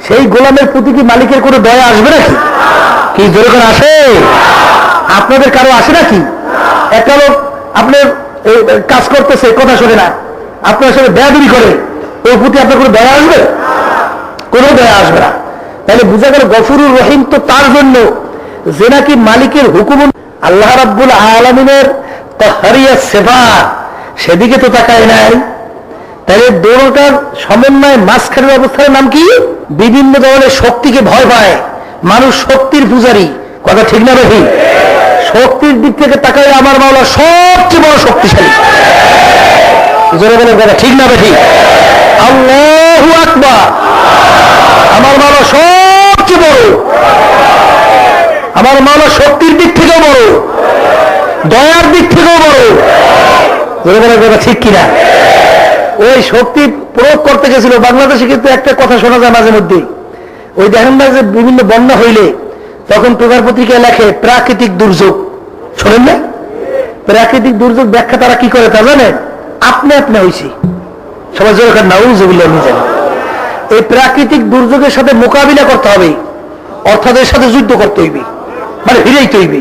সেই গোলামের প্রতি কি মালিকের কোনো দয়া আসবে নাকি? কি জোরে করে আসে? আপনাদের কারো আসে নাকি? একটা লোক আপনার কাজ করতেছে, কথা শোনে না, আপনার সাথে বেয়াদবি করে, ওর প্রতি আপনার কোনো দয়া আসবে? কোনো দয়া আসবে না। তাহলে বুঝা গেল গফুরুর রহিম তো তার জন্য যে নাকি মালিকের হুকুম, আল্লাহ রাব্বুল আলামিনের তাহরিয়া সিফাত সেদিকে তো তাকায় নাই। তাহলে দোনোটার সমন্বয় মাঝখানের অবস্থার নাম কি? বিভিন্ন ধরনের শক্তিকে ভয় পায় মানুষ, শক্তির পূজারী। কথা ঠিক না বেঠিক? শক্তির দিক থেকে তাকায় আমার মাওলা সবচেয়ে বড় শক্তিশালী। জোরে বলে কথা ঠিক না বেঠিক? আল্লাহু আকবার। আমার মাওলা সবচেয়ে বড়, আমার মাওলা শক্তির দিক থেকেও বড়, দয়ার দিক থেকেও বড়। জোরে বলে কথা ঠিক কিনা? ওই শক্তি প্রয়োগ করতে গেছিল বাংলাদেশে, কিন্তু একটা কথা শোনা যায় মাঝে মধ্যে, ওই দেখেন না যে বিভিন্ন বন্যা হইলে তখন পেপার পত্রিকায় লেখে প্রাকৃতিক দুর্যোগ। শোনেন না? প্রাকৃতিক দুর্যোগ ব্যাখ্যা তারা কি করে তা জানেন? আপনি আপনি হয়েছি সবাই জোরে নাউজুবিল্লাহ জানেন। এই প্রাকৃতিক দুর্যোগের সাথে মোকাবিলা করতে হবে, অর্থাৎ এর সাথে যুদ্ধ করতে হইবে, মানে ফিরেইতে হইবে।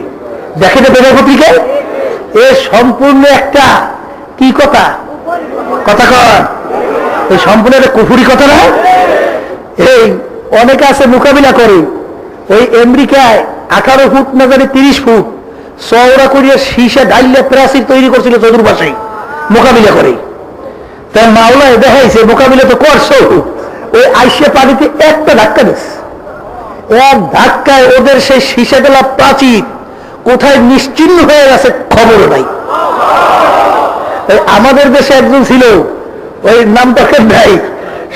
দেখে না পেপার পত্রিকায় এ সম্পূর্ণ একটা কি কথা, কথা কন, এই সম্পূর্ণ একটা কুফুরি কথা না? এই অনেকে আছে মোকাবিলা করে। ওই আমেরিকায় 18 ফুট না জানি 30 ফুট চওড়া করিয়া শীষে ডাইলে প্রাচীর তৈরি করছিল চতুর্পাশে, মোকাবিলা করে। তাই মাওলায় দেখাইছে মোকাবিলা তো করছো, ওই আইসে পানিতে একটা ধাক্কা দিচ্ছে, এক ধাক্কায় ওদের সেই শীষে গেলা প্রাচীর কোথায় নিশ্চিহ্ন হয়ে গেছে খবর নাই। আমাদের দেশে একজন ছিল, ওই নামটা নাই,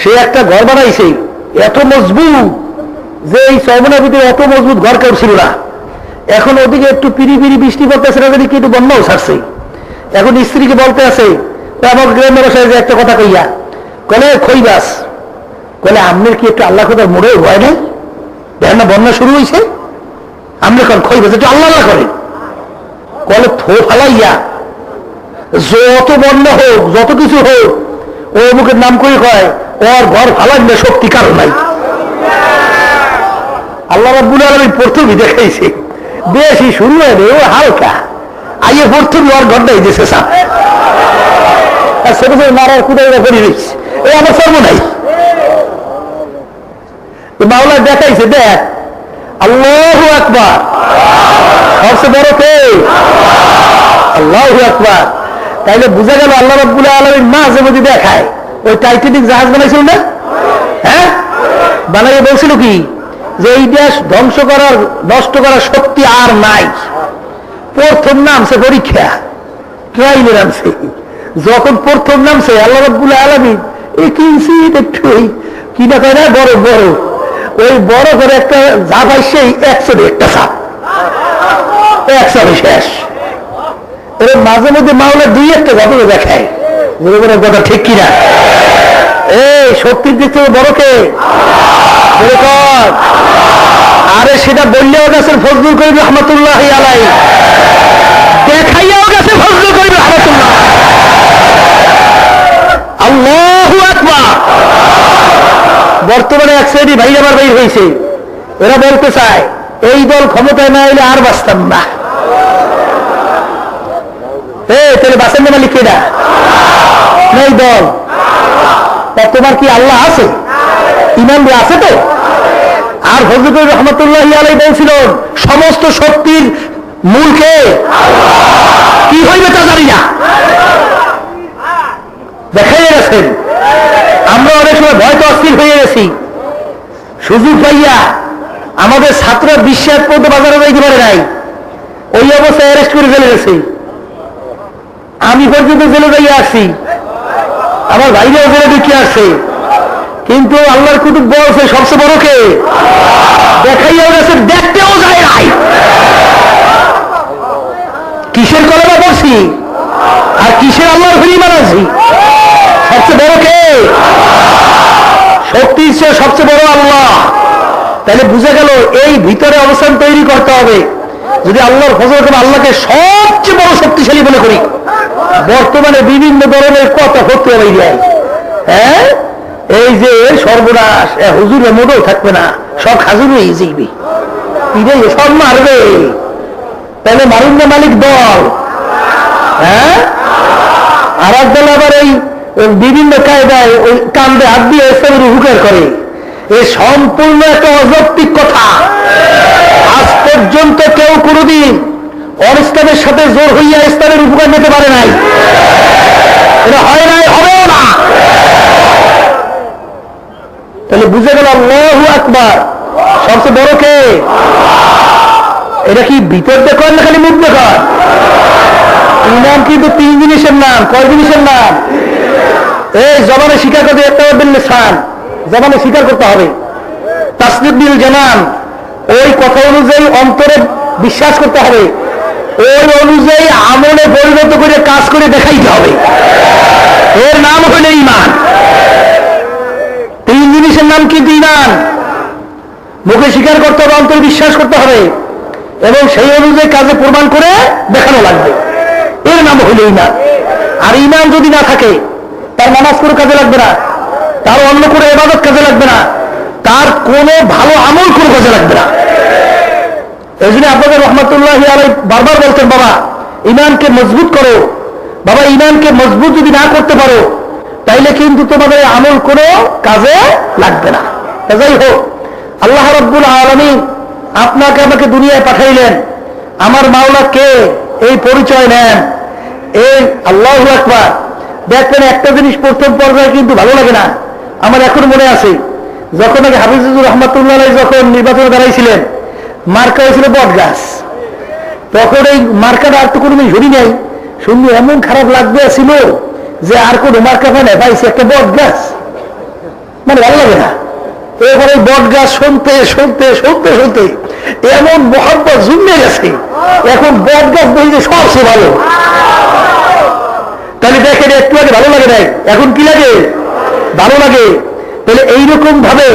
সে একটা ঘর বানাইছে এত মজবুত যে এই চৌমনার ভিতরে এত মজবুত ঘর কেউ ছিল না। এখন ওদিকে একটু পিড়ি পিড়ি বৃষ্টি পড়তেছে না জানি কি, একটু বন্যাও ছাড়ছে। এখন স্ত্রীকে বলতে আছে, আমার গ্রামের বাসায় যে একটা কথা কইয়া কলে খইবাস, কলে আপনার কি একটু আল্লাহ কথার মোড়ে ভয় নেই? দেখেন না বন্যা শুরু হয়েছে, আপনি কন খইবাস একটু আল্লাহ আল্লাহ করেন। কলে থো ফালাইয়া যত বন্যা হোক যত কিছু হোক ও মুখের নাম করে কয় ওর ঘর ফালাই না শক্তি কারণ নাই। আল্লাহ রাব্বুল আলামিন প্রথমই দেখাইছে, বেশি শুরু হয় রে, ও হালকা আইয়ে প্রথম ওর ঘরটাই দিয়েছে সাপ, ছোট ছোট মারার কুদাই করে দিচ্ছে, এই আমার সর্ব নাই। মাওলা দেখাইছে, দেখ আল্লাহু আকবার, সবচেয়ে বড় কে? আল্লাহু আকবার। তাইলে বুঝা গেল আল্লাহ রাব্বুল আলামিন মাঝে মধ্যে দেখায়। ওই টাইটানিক জাহাজ বানাইছিল না, হ্যাঁ, বানাইয়ে বলছিল কি যে এই দেশ ধ্বংস করার নষ্ট করার শক্তি আর নাই। প্রথম নামছে পরীক্ষা, ট্রাইলে নামছে। যখন প্রথম নামছে আল্লাহ রাব্বুল আলামিন এই কিঞ্চিত একটু কি না কয় না বড় বড়, ওই বড় করে একটা ঝাপ আসছে, একশো একটা সাপ, একশো শেষ। এর মাঝে মধ্যে মাওলা দুই একটা ঘটনা দেখায়, কথা ঠিক কিনা? এই শক্তির দিক থেকে বড় কে? আরে সেটা বললেও গেছেন ফজলুল করিম রহমতুল্লাহ আলাই, দেখাইয়াও গেছে ফজলুল করিম রহমতুল্লাহ। আল্লাহু আকবার বর্তমানে এক শ্রেণী ভাই আমার ভাই হয়েছে, এরা বলতে চায় এই দল ক্ষমতায় না এলে আর বাঁচতাম না। তাহলে বাঁচেন না মালিক কেনা এই দল? তা তোমার কি আল্লাহ আছে? ইমান আছে তো? আর হযরত রহমতুল্লাহি আলাইহি বলছিলেন সমস্ত শক্তির মূলকে কি হইবে তা জানি না, দেখাই গেছেন। আমরা অনেক সময় ভয়তো অস্থির হয়ে গেছি, সুযোগ পাইয়া আমাদের ছাত্ররা বিশ্বাস করতে বাজারে যাইতে পারে নাই, ওই অবস্থায় অ্যারেস্ট করে ফেলে গেছে। আমি পর্যন্ত জেলে যাইয়া আসছি, আমার ভাইরাও জেলে ঢুকিয়ে আসছে, কিন্তু আল্লাহর কুতুব বলছে সবচেয়ে বড় কে? দেখাইয়াও গেছে, দেখতেও যায় নাই। কিসের কলমা পড়ছি আর কিসের আল্লাহর ফিরি মানাচ্ছি? সবচেয়ে বড় কে? শক্তির চেয়ে সবচেয়ে বড় আল্লাহ। তাহলে বুঝা গেল এই ভিতরে অবস্থান তৈরি করতে হবে। যদি আল্লাহর ফজল করে আল্লাহকে সবচেয়ে বড় শক্তিশালী মনে করি, বর্তমানে বিভিন্ন ধরনের কথা হতে হবে। হ্যাঁ, এই যে সর্বনাশ, হুজুর মোটেও থাকবে না, সব খাজুর হয়ে যাইবে, সব মারবে। তাহলে মারুন না মালিক দল, হ্যাঁ? আর এক দল আবার এই বিভিন্ন কায়দায় ওই কান্দে হাত দিয়ে ইসলামের হুকার করে। এ সম্পূর্ণ একটা অযৌক্তিক কথা। আজ পর্যন্ত কেউ কোনদিন অনিসলামের সাথে জোর হইয়া ইসলামের উপকার নিতে পারে নাই। এটা হয় নাই, হবেও না। তাহলে বুঝে গেল আল্লাহু আকবার সবচেয়ে বড় কে? এটা কি ভিতর দেখেন না খালি মুখ দেখেন? নাম কিন্তু তিন জিনিসের নাম। কয় জিনিসের নাম? এই জবানে স্বীকার করতে একটা লিসান, জবানে স্বীকার করতে হবে। তাসদীক বিল জানান, ওই কথা অনুযায়ী অন্তরে বিশ্বাস করতে হবে, ওই অনুযায়ী আমলে পরিণত করে কাজ করে দেখাইতে হবে। এর নাম হলো ঈমান। তিন জিনিসের নাম কিন্তু ঈমান। মুখে স্বীকার করতে হবে, অন্তরে বিশ্বাস করতে হবে, এবং সেই অনুযায়ী কাজে প্রমাণ করে দেখানো লাগবে। এর নাম হইল ঈমান। আর ঈমান যদি না থাকে, তার নামাজ কোনো কাজে লাগবে না, তার অন্য কোনো ইবাদত কাজে লাগবে না, তার কোনো ভালো আমল কোনো কাজে লাগবে না। এই জন্য আপনাদের রহমতুল্লাহি আলাইহি বারবার বলতেন, বাবা ঈমানকে মজবুত করো, বাবা ঈমানকে মজবুত যদি না করতে পারো তাইলে কিন্তু তোমাদের আমল কোনো কাজে লাগবে না। যাই হোক, আল্লাহ রাব্বুল আলামিন আপনাকে আমাকে দুনিয়ায় পাঠাইলেন, আমার মাওলা কে এই পরিচয় নেন। এই আল্লাহু আকবার। দেখবেন একটা জিনিস প্রথম পর্যায়ে কিন্তু ভালো লাগে না। আমার এখন মনে আছে, যখন আগে হাফিজুর রহমাতুল্লাহ যখন নির্বাচনে দাঁড়াইছিলেন, মার্কা হয়েছিল বট গাছ। তখন এই মার্কাটা আর তো কোনোদিন শুনি নাই, শুনলে এমন খারাপ লাগবে ছিল যে আর কোনো মার্কা হয় না, পাইছে একটা বট গাছ, মানে ভালো লাগে না। এবারে বট গাছ শুনতে শুনতে শুনতে শুনতে এমন মহব্বত জন্মে গেছে, এখন বট গাছ বলছে সবচেয়ে ভালো। তাহলে দেখেন একটু আগে ভালো লাগে নাই, এখন কি লাগে? ভালো লাগে। তাহলে এইরকম ভাবে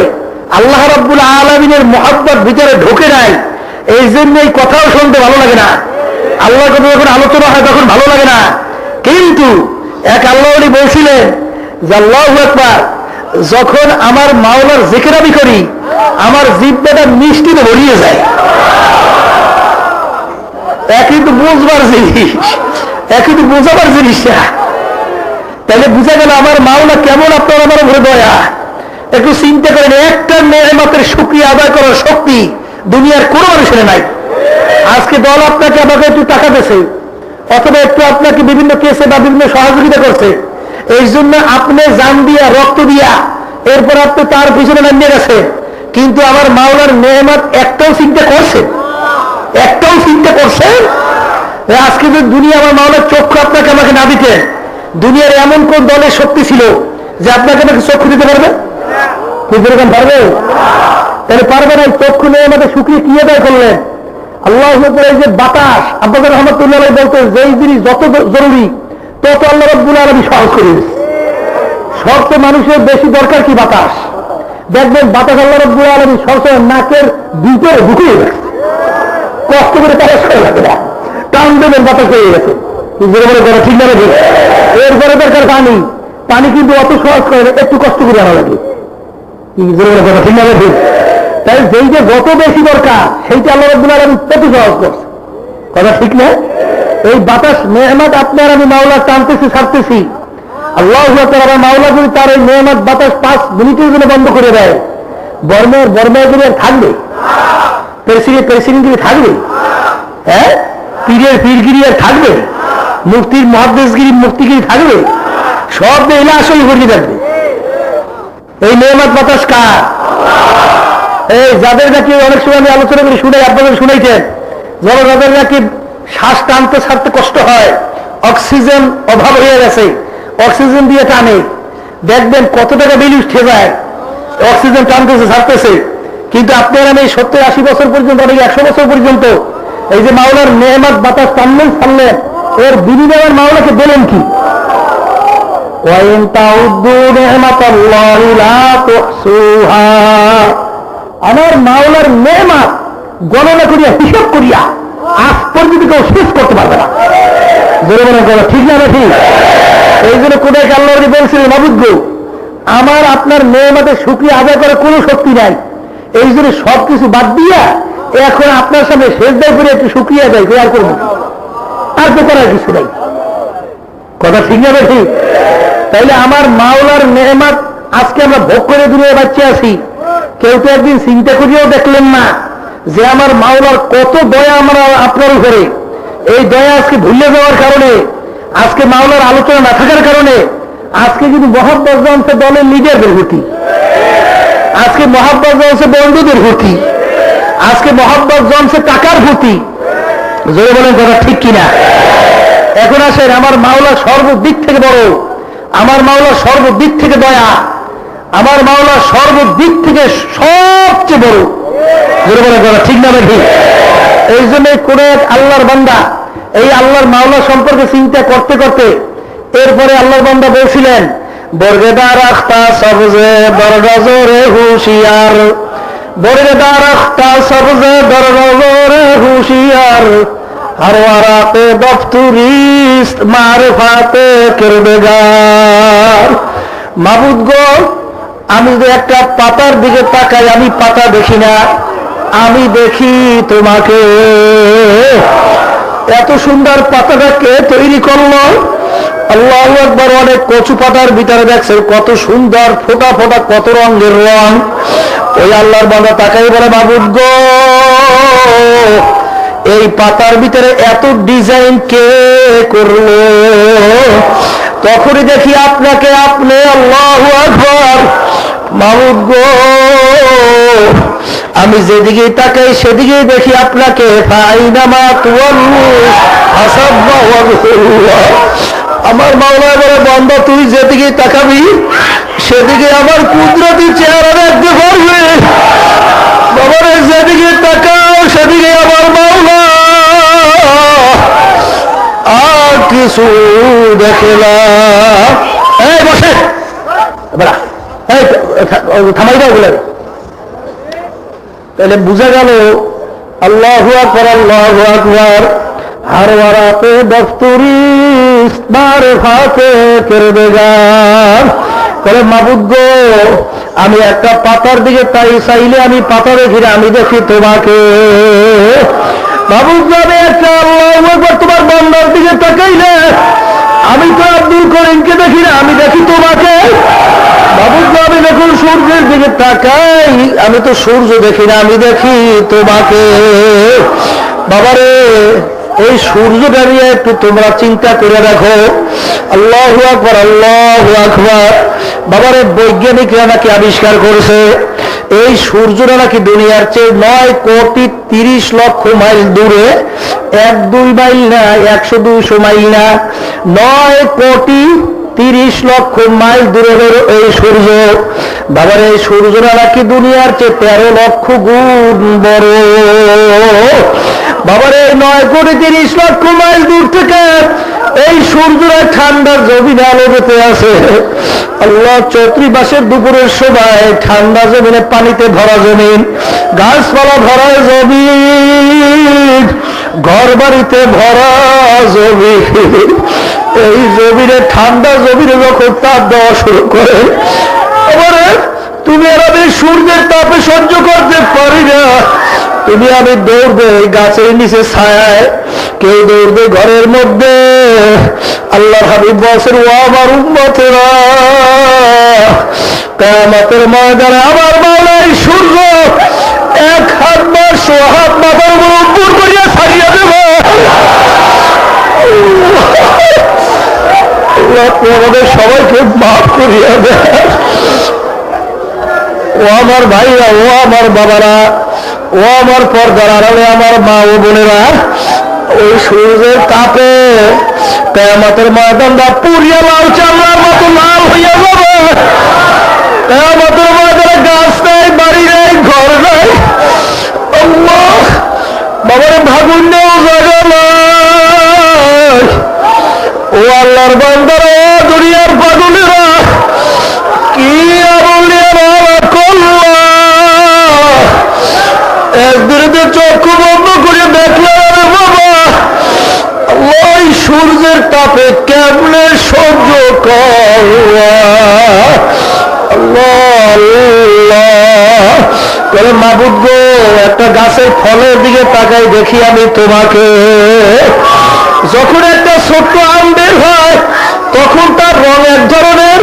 আল্লাহ রাব্বুল আলামিনের মহব্বত ভিতরে ঢোকে নাই, এই জন্য এই কথাও শুনতে ভালো লাগে না। আল্লাহর কথা যখন আলোচনা হয় তখন ভালো লাগে না। কিন্তু এক আল্লাহ ওলি বলছিলেন যে আল্লাহু আকবার, যখন আমার মাওলার জিকির আমি করি আমার জিহ্বাটা মিষ্টিতে ভরিয়ে যায়। একই তো বুঝবার জিনিস, একই তো বোঝাবার জিনিসটা। তাহলে বুঝা গেল আমার মাওলা কেমন আপনার আমার উপরে দয়া। একটু চিন্তা করেন, একটা নেয়ামতের শুকরিয়া আদায় করার শক্তি দুনিয়ার কোনো মানুষের নাই। আজকে দল আপনাকে আমাকে একটু টাকা দিয়েছে, অথবা একটু আপনাকে বিভিন্ন কেসে বা বিভিন্ন সহযোগিতা করছে, এই জন্য আপনি জান দিয়া রক্ত দিয়া এরপর আপনি তার পিছনে নামিয়ে গেছে। কিন্তু আমার মাওলার নেয়ামত একটাও চিন্তা করছে? একটাও চিন্তা করছে? আজকে যদি দুনিয়া আমার মাওলার চক্ষু আপনাকে আমাকে না দিতেন, দুনিয়ার এমন কোন দলের শক্তি ছিল যে আপনাকে আমাকে চক্ষু দিতে পারবে? এরকম পারবে? তাহলে পারবে না। চক্ষু নিয়ে আমাদের শুক্রিয়া কি আদায় করলেন? আল্লাহ এই যে বাতাস, আপনাদের রহমতুল্লাহ বলতে যেই জিনিস যত জরুরি তত আল্লাহ রাব্বুল আলামিন সহজ করে দিয়েছে। শর্ত মানুষের বেশি দরকার কি? বাতাস। দেখবেন বাতাস আল্লাহ রাব্বুল আলামিন সবসময় নাকের ভিতরে ঢুকিয়ে গেছে, কষ্ট করে তারা সরে লাগে না, টান দেবেন বাতাস হয়ে গেছে। ঠিক না? এরপরে দরকার পানি। পানি কিন্তু অত সহজ করে না, একটু কষ্ট করে আনা লাগে। কথা ঠিক না ঠিক? তাই যেই যে যত বেশি দরকার সেইটা আল্লাহ রাব্বুল আলামিন তত সহজ করছে। কথা ঠিক না? এই বাতাস নেয়ামত আপনার আমি মাওলা টানতেছি ছাড়তেছি, আল্লাহু আকবার। আবার মাওলা যদি তার এই নেয়ামত বাতাস 5 মিনিটের জন্য বন্ধ করে দেয়, বর্মায় আর থাকবে? প্রেসিডেন্টগিরি থাকবে? হ্যাঁ, পীরের পীরগিরি আর থাকবে? মুফতির মহাদ্দেশগিরি মুফতিগিরি থাকবে? সব এলা আসল ঘটিয়ে থাকবে। এই নেয়ামত বাতাস কার? এই যাদের নাকি অনেক সময় আমি আলোচনা করে শুনাই, আপনাদের শুনাইছেন, যাদের নাকি শ্বাস টানতে ছাড়তে কষ্ট হয়, অক্সিজেন অভাব হয়ে গেছে, অক্সিজেন দিয়ে টানে, দেখবেন কত টাকা বিল উঠে যায়, অক্সিজেন টানতেছে ছাড়তেছে। কিন্তু আপনার আমি 70-80 বছর পর্যন্ত, অনেক 100 বছর পর্যন্ত এই যে মাওলার নেয়ামত বাতাস টানলেন ছাড়লেন, এর বিনিময়ের মাওলাকে বলেন কি? আমার মাওলার নেয়ামত গণনা করিয়া হিসাব করিয়া আজ পর্যন্ত কেউ শেষ করতে পারবে না। ঠিক না ঠিক? এই জন্য কোথায় আল্লাহ বলছিলেন, মাবুদ গো, আমার আপনার নেয়ামতের শুকরিয়া আদায় করার কোনো শক্তি নাই, এই জন্য সবকিছু বাদ দিয়া এখন আপনার সামনে সেজদা করে একটু শুকরিয়া আদায় করে আর করবো, আর তো করার কিছু নাই। কথা ঠিক না ঠিক? তাইলে আমার মাওলার নেয়ামত আজকে আমরা ভোগ করে দুনিয়ায় বাচ্চা আছি, কেউ তো একদিন চিন্তা করিয়াও দেখলেন না যে আমার মাওলার কত দয়া আমরা আপনার উপরে। এই দয়া আজকে ভুলে যাওয়ার কারণে, আজকে মাওলার আলোচনা না থাকার কারণে আজকে কিন্তু মহাব্বত জমছে দলের লিডারদের গতি, আজকে মহাব্বত জমছে বন্ধুদের গতি, আজকে মহাব্বত জমছে টাকার গতি। জোরে বলেন কথা ঠিক কিনা? এখন আসেন, আমার মাওলা সর্বদিক থেকে বড়, আমার মাওলা সর্বদিক থেকে দয়া, আমার মাওলা সর্বদিক থেকে সবচেয়ে বড়। জোরে বলেন কথা ঠিক না ঠিক? এই জন্য কোন এক আল্লাহর বান্দা এই আল্লাহর মাওলা সম্পর্কে চিন্তা করতে করতে এরপরে আল্লাহর বান্দা বলছিলেন, বর্গেদার আখতা সবজে দরগজরে হুশিয়ার, বর্গেদার আখতা সবজে দরগজরে হুশিয়ার, হারওয়ারাতে দফতুরিস্ত মারফাতে কিরবেগার। মাবুদ গো, আমি যদি একটা পাতার দিকে তাকাই, আমি পাতা দেখি না, আমি দেখি তোমাকে। এত সুন্দর পাতাটাকে তৈরি করলো আল্লাহু আকবার। অনেক কচু পাতার ভিতরে দেখছেন কত সুন্দর ফোটা ফোটা কত রঙের রং। ওই আল্লাহর বান্দা তাকাই বলে, মাবুদ গো, এই পাতার ভিতরে এত ডিজাইন কে করলো? তখনই দেখি আপনাকে, আপনি আল্লাহু আকবার। মাবুদ গো, আমি যেদিকে তাকাই সেদিকেই দেখি আপনাকে। ফাইনামা তুওয়াল্লু ফাসাব্বা ওয়াজহুল্লাহ। আমার মাওলা বলে, বান্দা তুই যেদিকে তাকাবি সেদিকে আমার কুদরতি চেহারা দেখতে পারবে। বাবারে, যেদিকে তাকাও সেদিকে আমার মাওলা, আর কিছু দেখে না। এই বসে থামাই দাও বলে। তাহলে বুঝা গেল আল্লাহু আকবার, আল্লাহু আকবার। হারওয়ারাতে দফতুরিস্ত মারফাতে কিরবেগার। তাহলে মাবুদ গো, আমি একটা পাতার দিকে তাই চাইলে আমি পাতা দেখি না, আমি দেখি তোমাকে। মাবুদ গো, আমি একটা আল্লাহু আকবার তোমার বান্দার দিকে তাকাইলে আমি তো আব্দুল করিমকে দেখি না, আমি দেখি তোমাকে। মাবুদ গো, আমি যখন সূর্যের দিকে তাকাই আমি তো সূর্য দেখি না, আমি দেখি তোমাকে। বাবারে, এই সূর্যটা নিয়ে একটু তোমরা চিন্তা করে দেখো। আল্লাহু আকবার, আল্লাহু আকবার। বাবারে, বৈজ্ঞানিকরা নাকি আবিষ্কার করেছে এই সূর্যটা নাকি দুনিয়ার চেয়ে 9 কোটি 30 লক্ষ মাইল দূরে। 1-2 মাইল না, 100-200 মাইল না, 9 কোটি 30 লক্ষ মাইল দূরে এই সূর্য। বাবার, এই সূর্যটা নাকি দুনিয়ার চেয়ে 13 লক্ষ গুণ বড়। বাবার, এই 9 কোটি 30 লক্ষ মাইল দূর থেকে এই সূর্যরা ঠান্ডার জমিনে আলো পেতে আছে। আল্লাহ, চৈত্রী মাসের দুপুরের সময় ঠান্ডা জমিনে, পানিতে ভরা জমিন, গাছপালা ভরা জমিন, ঘর বাড়িতে ভরা জমিন, এই জমিনে ঠান্ডা জমিনে যখন তাপ দেওয়া শুরু করে, তুমি আর আমি সূর্যের তাপে সহ্য করতে পারি না, তুমি আমি দৌড়বে গাছের নিচে ছায়ায়, কেউ দৌড়বে ঘরের মধ্যে। আল্লাহর হাবিব বলেন, ও আমার উম্মতেরা, কিয়ামতের ময়দানে আমার মাওলা এই সূর্য এক হাত বা 100 হাত মাথার উপর করিয়া ছাড়িয়া দেব। আমাদের সবাইকে মাফ করিয়া দেয়। ও আমার ভাইরা, ও আমার বাবারা, ও আমার পর্দার আড়ালে আমার মা ও বোনেরা, ওই সূর্যের তাপে কিয়ামতের ময়দানটা পুড়িয়া লাল চামড়ার মতো লাল হইয়া যাবে। কিয়ামতের ময়দানে গাছ নাই, বাড়ি নাই, ঘর নাই, আল্লাহ বাবারে ভাগুন নেও জায়গা নাই। ও আল্লাহর বান্দারা, ও দুনিয়ার পাগলেরা, কি আমল করলা? একদিনে চক্ষু বন্ধ করে দেখলে বাবা, ওই সূর্যের তাপে কেমনে সহ্য করলা? করে মাবুদ গো, একটা গাছের ফলের দিকে তাকাই দেখি আমি তোমাকে। যখন একটা ছোট্ট আম বের হয় তখন তার রং এক ধরনের,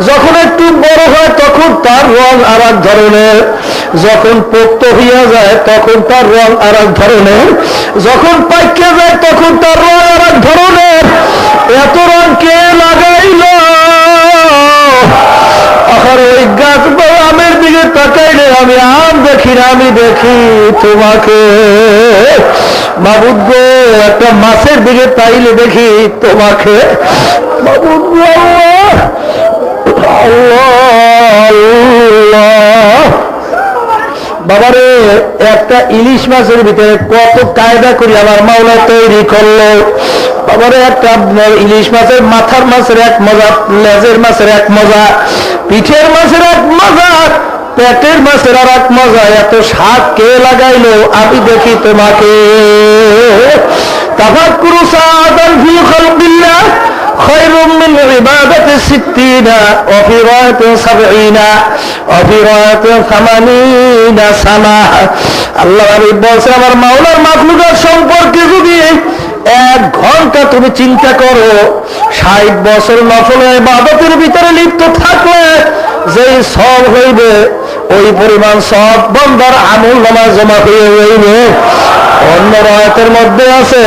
যখন একটু বড় হয় তখন তার রং আর এক ধরনের, যখন পোক্ত হইয়া যায় তখন তার রং আর এক ধরনের, যখন পাইকে যায় তখন তার রং আর এক ধরনের। এত রং কে লাগাইল? আর ওই গাছ বা আমের দিকে তাকাইলে আমি আম দেখি না, আমি দেখি তোমাকে। মাবুদ গো, একটা মাছের দিকে তাইলে দেখি তোমাকে। মাবুদ গো, বাবারে, একটা ইলিশ মাছের ভিতরে কত কায়দা করি আমার মাওলা তৈরি করলো। বাবারে, একটা ইলিশ মাছের মাথার মাছের এক মজা, লেজের মাছের এক মজা, পিঠের মাছের এক মজা, পেটের মাছের আর এক মজা। এত স্বাদ কে লাগাইলো? আমি দেখি তোমাকে। তাফাক্কুরু সাআতান ফি খালকিল্লাহ খায়রুম মিন ইবাদাতি 60 ওয়া ফি রায়াতিন 70 ওয়া ফি রায়াতিন 80 সানা। আল্লাহ নবী বলেন, আমার মাওলার মাখলুকাত সম্পর্কে যদি 1 ঘন্টা তুমি চিন্তা করো, 60 বছর নফল ইবাদতের ভিতরে লিপ্ত থাকলে যেই সব হইবে, ওই পরিমাণ সব বান্দার আমলনামায় জমা হয়ে যাইবে। অন্য রায়াতের মধ্যে আছে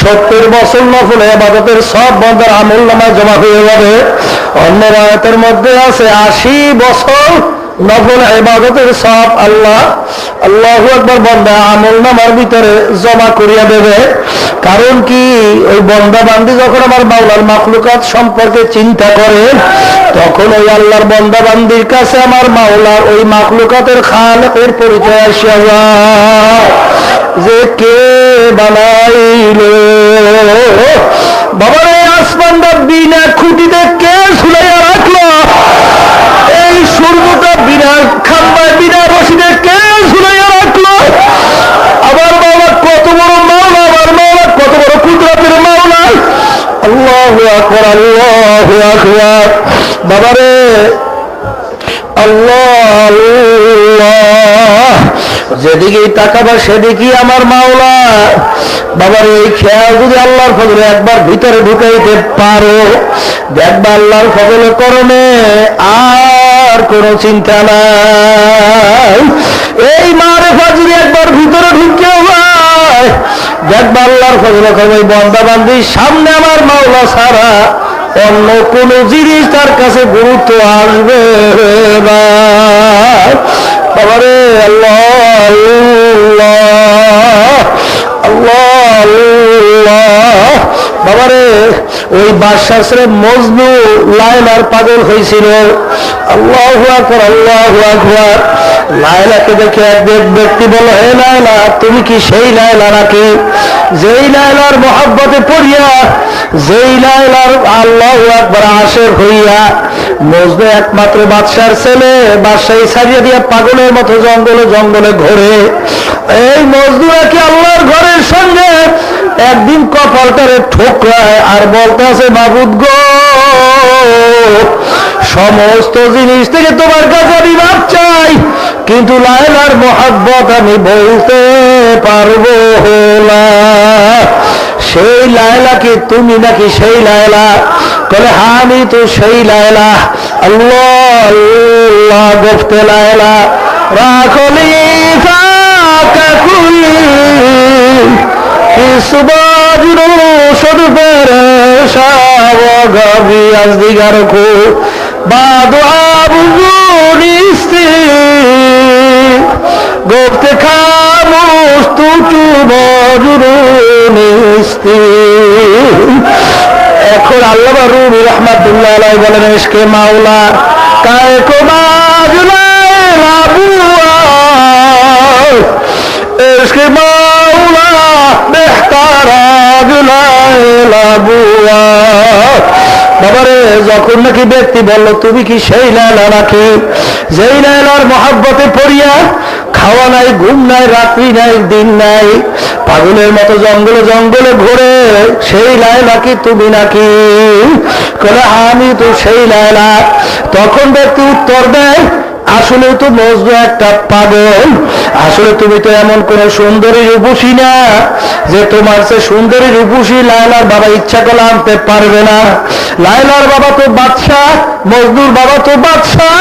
70 বছর নফল ইবাদতের সব বান্দার আমলনামায় জমা হয়ে যাবে। অন্য রায়াতের মধ্যে আছে 80 বছর নফল ইবাদতের সব আল্লাহ আল্লাহু আকবার বান্দা আমলনামার ভিতরে জমা করিয়া দেবে। কারণ কি, ওই বান্দা বান্দি যখন আমার মাওলার মাখলুকাত সম্পর্কে চিন্তা করে, তখন ওই আল্লাহর বান্দা বান্দির কাছে আমার মাওলার ওই মাখলুকাতের খালেকের পরিচয় আসিয়া যায়, যে কে বানাইল। বাবার এই আসমানটা বিনা খুঁটিতে কে ঝুলাইয়া রাখলো? এই সূর্যটা বিনা খাম্বায় বিনা রশিদে কে ঝুলাইয়া রাখলো? আমার মাওলা কত বড় মাওলা, আমার মাওলা কত বড় কুদরতের মাওলা। আল্লাহু আকবার, আল্লাহু আকবার। বাবারে, আল্লাহ যেদিকেই তাকাবা সেদিকেই আমার মাওলা। বাবার এই খেয়াল যদি আল্লাহর ফজলে একবার ভিতরে ঢুকাইতে পারো, দেখবা আল্লাহর ফজলে করণে আর কোনো চিন্তা নাই। এই মারেফা যদি একবার ভিতরে ঢুকে যায়, দেখবা আল্লাহর ফজলে করবে বান্দা বান্দির সামনে আমার মাওলা ছাড়া অন্য কোন জিনিস তার কাছে গুরুত্ব আসবে না। বাবারে, আল্লাহ আল্লাহ। বাবারে, ওই বাদশাহ ছেলে মজনু লায়লার পাগল হয়েছিল। আল্লাহু আকবার, আল্লাহু আকবার। লায়লাকে দেখে এক ব্যক্তি বলল, হে লায়লা, তুমি কি সেই লায়লা নাকি যেই লায়লার মহব্বতে পড়িয়া, যেই লায়লার আল্লাহু আকবার আশেক হইয়া মজনু একমাত্র বাদশার ছেলে বাদশাহী ছাড়িয়ে দিয়া পাগলের মতো জঙ্গলে জঙ্গলে ঘোরে। এই মজদুরা কি আল্লাহর ঘরের সঙ্গে একদিন কপালটারে ঠোকরায় আর বলতে আছে, মাবুদ গো, সমস্ত জিনিস থেকে তোমার কাছে আমি মাপ চাই, কিন্তু লায়লার মোহাব্বত আমি বলতে পারবো না। সেই লায়লা কি তুমি নাকি সেই লায়লা? বলে হ্যাঁ আমি তো সেই লায়লা। আল্লাহ আল্লাহ গফতে লায়লা রাখলি ফাকাকুল ইসবাজরু সদফের শাওগাবি আজদিগারকু বাদু আবুনিস্তি গফতে খামোশ তুচু বজরুনিস্তি। এখন আল্লামা রুমি রাহমাতুল্লাহ আলাইহি বলেন ইশকে মাওলা কায়ে কো মাজলাইলা বুয়া ইশকে মাওলা বেহতারা জুলাইলা বুয়া। বাবারে যখন নাকি ব্যক্তি বলল তুমি কি সেই লায়লা নাকি যেই লায়লার মহাব্বতে পড়িয়া খাওয়া নাই, ঘুম নাই, রাত্রি নাই, দিন নাই, পাগলের মতো জঙ্গলে জঙ্গলে ঘুরে, সেই লায়লা কি তুমি নাকি? বলে আমি তো সেই লায়লা। তখন ব্যক্তি উত্তর দেয় আসলে তো মজনু একটা পাগল, আসলে তুমি তো এমন কোন সুন্দরী রূপসী না যে তোমার সে সুন্দরী রূপসী লায়লার বাবা ইচ্ছা করে আনতে পারবে না। লায়লার বাবা তো বাদশাহ, মজনুর বাবা তো বাদশাহ,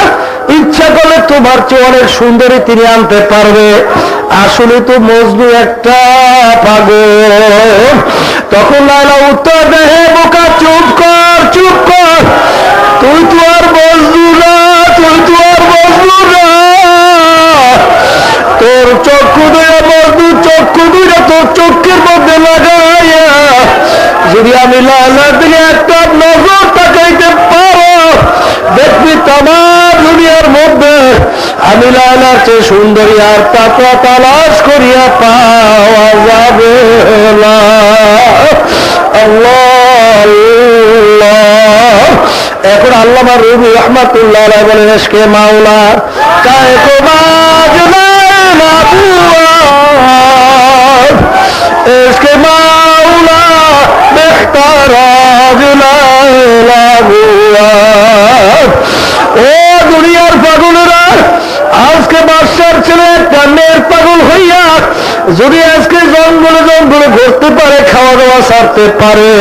ইচ্ছা করলে তোমার চেয়ে অনেক সুন্দরী তিনি আনতে পারবে। আসলে তো মজনু একটা পাগল। তখন লায়লা উত্তর দেয় হে বোকা চুপ কর, চুপ কর, তুই তো আর মজনু না, তুই তো আর মজনু না। তোর চক্ষু দুইটা মজনু চক্ষু দুইটা তোর চক্ষের মধ্যে লাগাইয়া যদি আমি লায়লার দিকে একটা নজর তাকাইতে পারো, দেখবি তামাম দুনিয়ার মধ্যে আমি লায়লার চেয়ে সুন্দরী আর তাকে তালাশ করিয়া পাওয়া যাবে না। আল্লাহ আল্লাহ। এখন আল্লামা রুমি রাহমাতুল্লাহ আলাইহি বলেন ইশকে মাওলা কায়ে কো মাজলাইলা বুয়া ইশকে মাওলা বেহতারা জুলাইলা বুয়া। ও দুনিয়ার পাগলেরা, আজকে বাদশার ছেলে একটা মেয়ের পাগল হইয়া যদি আজকে জঙ্গলে জঙ্গলে ঘুরতে পারে, খাওয়া দাওয়া ছাড়তে পারে,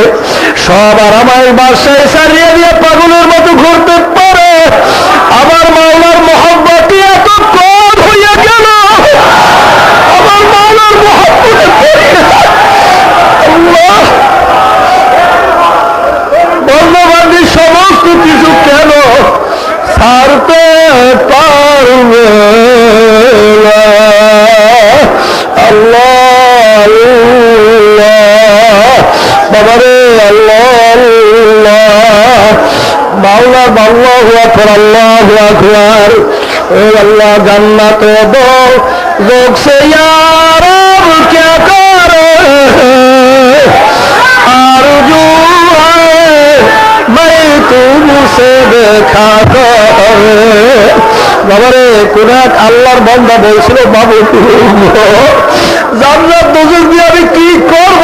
সব আরামায় বাদশায় ছাড়িয়ে দিয়ে পাগলের মতো ঘুরতে পারে, আমার মাওলার মহব্বতে এত কম হইয়া গেল, আমার মাওলার মহব্বতে আল্লাহ বন্ধবান্ধী সমস্ত কিছু কেন ছাড়তে পারবে না? আল্লাহ বাবারে আল্লাহ আল্লাহ মাওলা আল্লাহু আকবার আল্লাহু আকবার। ও আল্লাহ জান্নাত দো লোক সে यार अब क्या करे आरज़ू है मैं तुमसे देखा करे। বাবারে কোন এক আল্লাহর বান্দা বলছিল বাবু জান্নাত দোজখ দিয়ে আমি কি করব,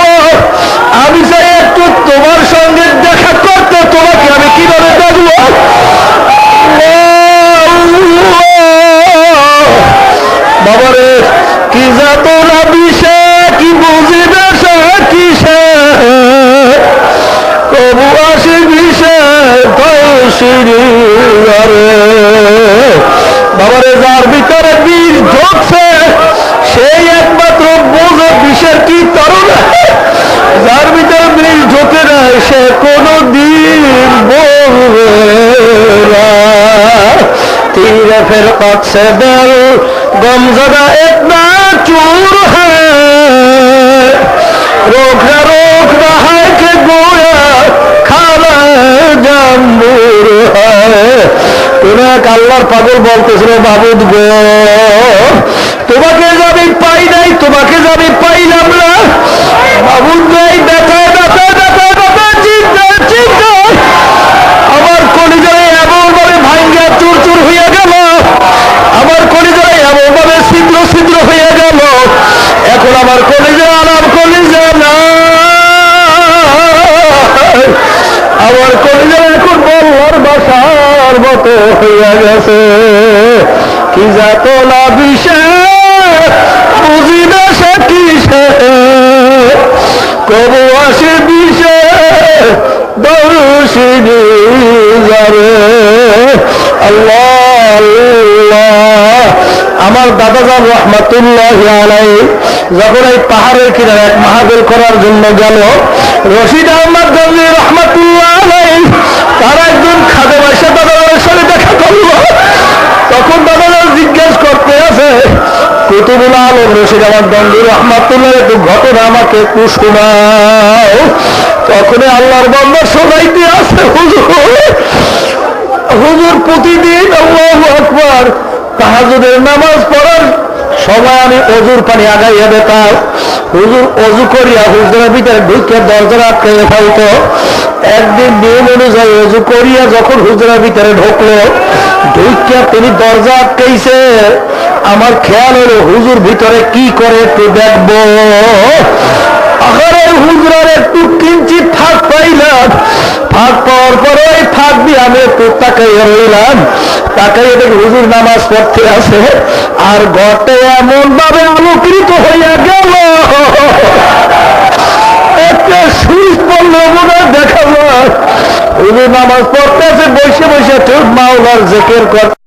আমি চাই একটু তোমার সঙ্গে দেখা করতে, তোমাকে আমি কিভাবে দেখবো? বাবারে কি যাত না বিষে কি বুঝিবে সে কিসে কবু আসি বিষে বাবারে যার ভিতরে বিষ ঢুকছে সেই একমাত্র বোঝে বিষের কি তরল। যার ভিতরে বিষ ঢুকে না সে কোনো দিন বলবে না। तीर फिरकत से दिल गमज़दा इतना चूर है, रोक रहा है कि गोया खाना जम्बूर है। তুমি এক আল্লাহর পাগল বলতেছিল বাবুদ গো তোমাকে যাবি পাই নাই, তোমাকে যাবি পাইলাম না বাবুদ নাই, ব্যথায় ব্যথায় ব্যথায় ব্যথায় চিন্তায় চিন্তায় আমার কলিজায় এমন ভাবে ভাঙ্গিয়া চুর চুর হইয়া গেল, আমার কলিজায় এমন ভাবে ছিদ্র ছিদ্র হইয়া গেল, এখন আমার কলিজা আরাম কলিজা না, আমার কলিজা এখন বল্লার বাসার হইয়া গেছে। কি যাত না বিশেষ বুঝি না সে কিসে, কবু আসে বিষে দর্শিনী যাবে। আল্লাহ আল্লাহ। আমার দাদাজান রহমাতুল্লাহ আলাইহি যখন এই পাহাড়ের কিনারে এক মাহফিল করার জন্য গেল, রশিদ আহমদ গঞ্জি রহমাতুল্লাহ আলাইহি তার একজন খাদেম এসে দাদাজানের সাথে দেখা করলো। তখন দাদাজান জিজ্ঞেস করতে আছে, কুতুবুল আলম রশিদ আহমদ গঞ্জি রহমাতুল্লাহ একটু ঘটনা আমাকে একটু শোনাও। তখনই আল্লাহর বান্দা শোনাইতে আছে, হুজুর প্রতিদিন আল্লাহু আকবার তাহাজ্জুদের নামাজ পড়ার সময় আমি অজুর পানি আগাইয়া দিতাম। হুজুর অজু করিয়া হুজুরের ভিতরে ঢুকে দরজা আটকাইয়া ফেলত। একদিন নিয়ম অনুযায়ী অজু করিয়া যখন হুজুরের ভিতরে ঢুকলো, ঢুকিয়া তিনি দরজা আটকাইছে। আমার খেয়াল হলো হুজুর ভিতরে কি করে একটু দেখবো। আহারে হুজুরের একটু কিঞ্চিত ফাঁক পাইলাম। ফাঁক পাওয়ার পরে ওই ফাঁক দিয়ে আমি একটু তাকাইয়া রইলাম। তাকাইয়া দেখি হুজুর নামাজ পড়তে আছে, আর ঘরটা এমন ভাবে আলোকৃত হইয়া গেল, একটা সুইচ পড়লো মনে দেখা যায় হুজুর নামাজ পড়তে আছে, বসে বসে ঠিক মাওলার জিকির করতে।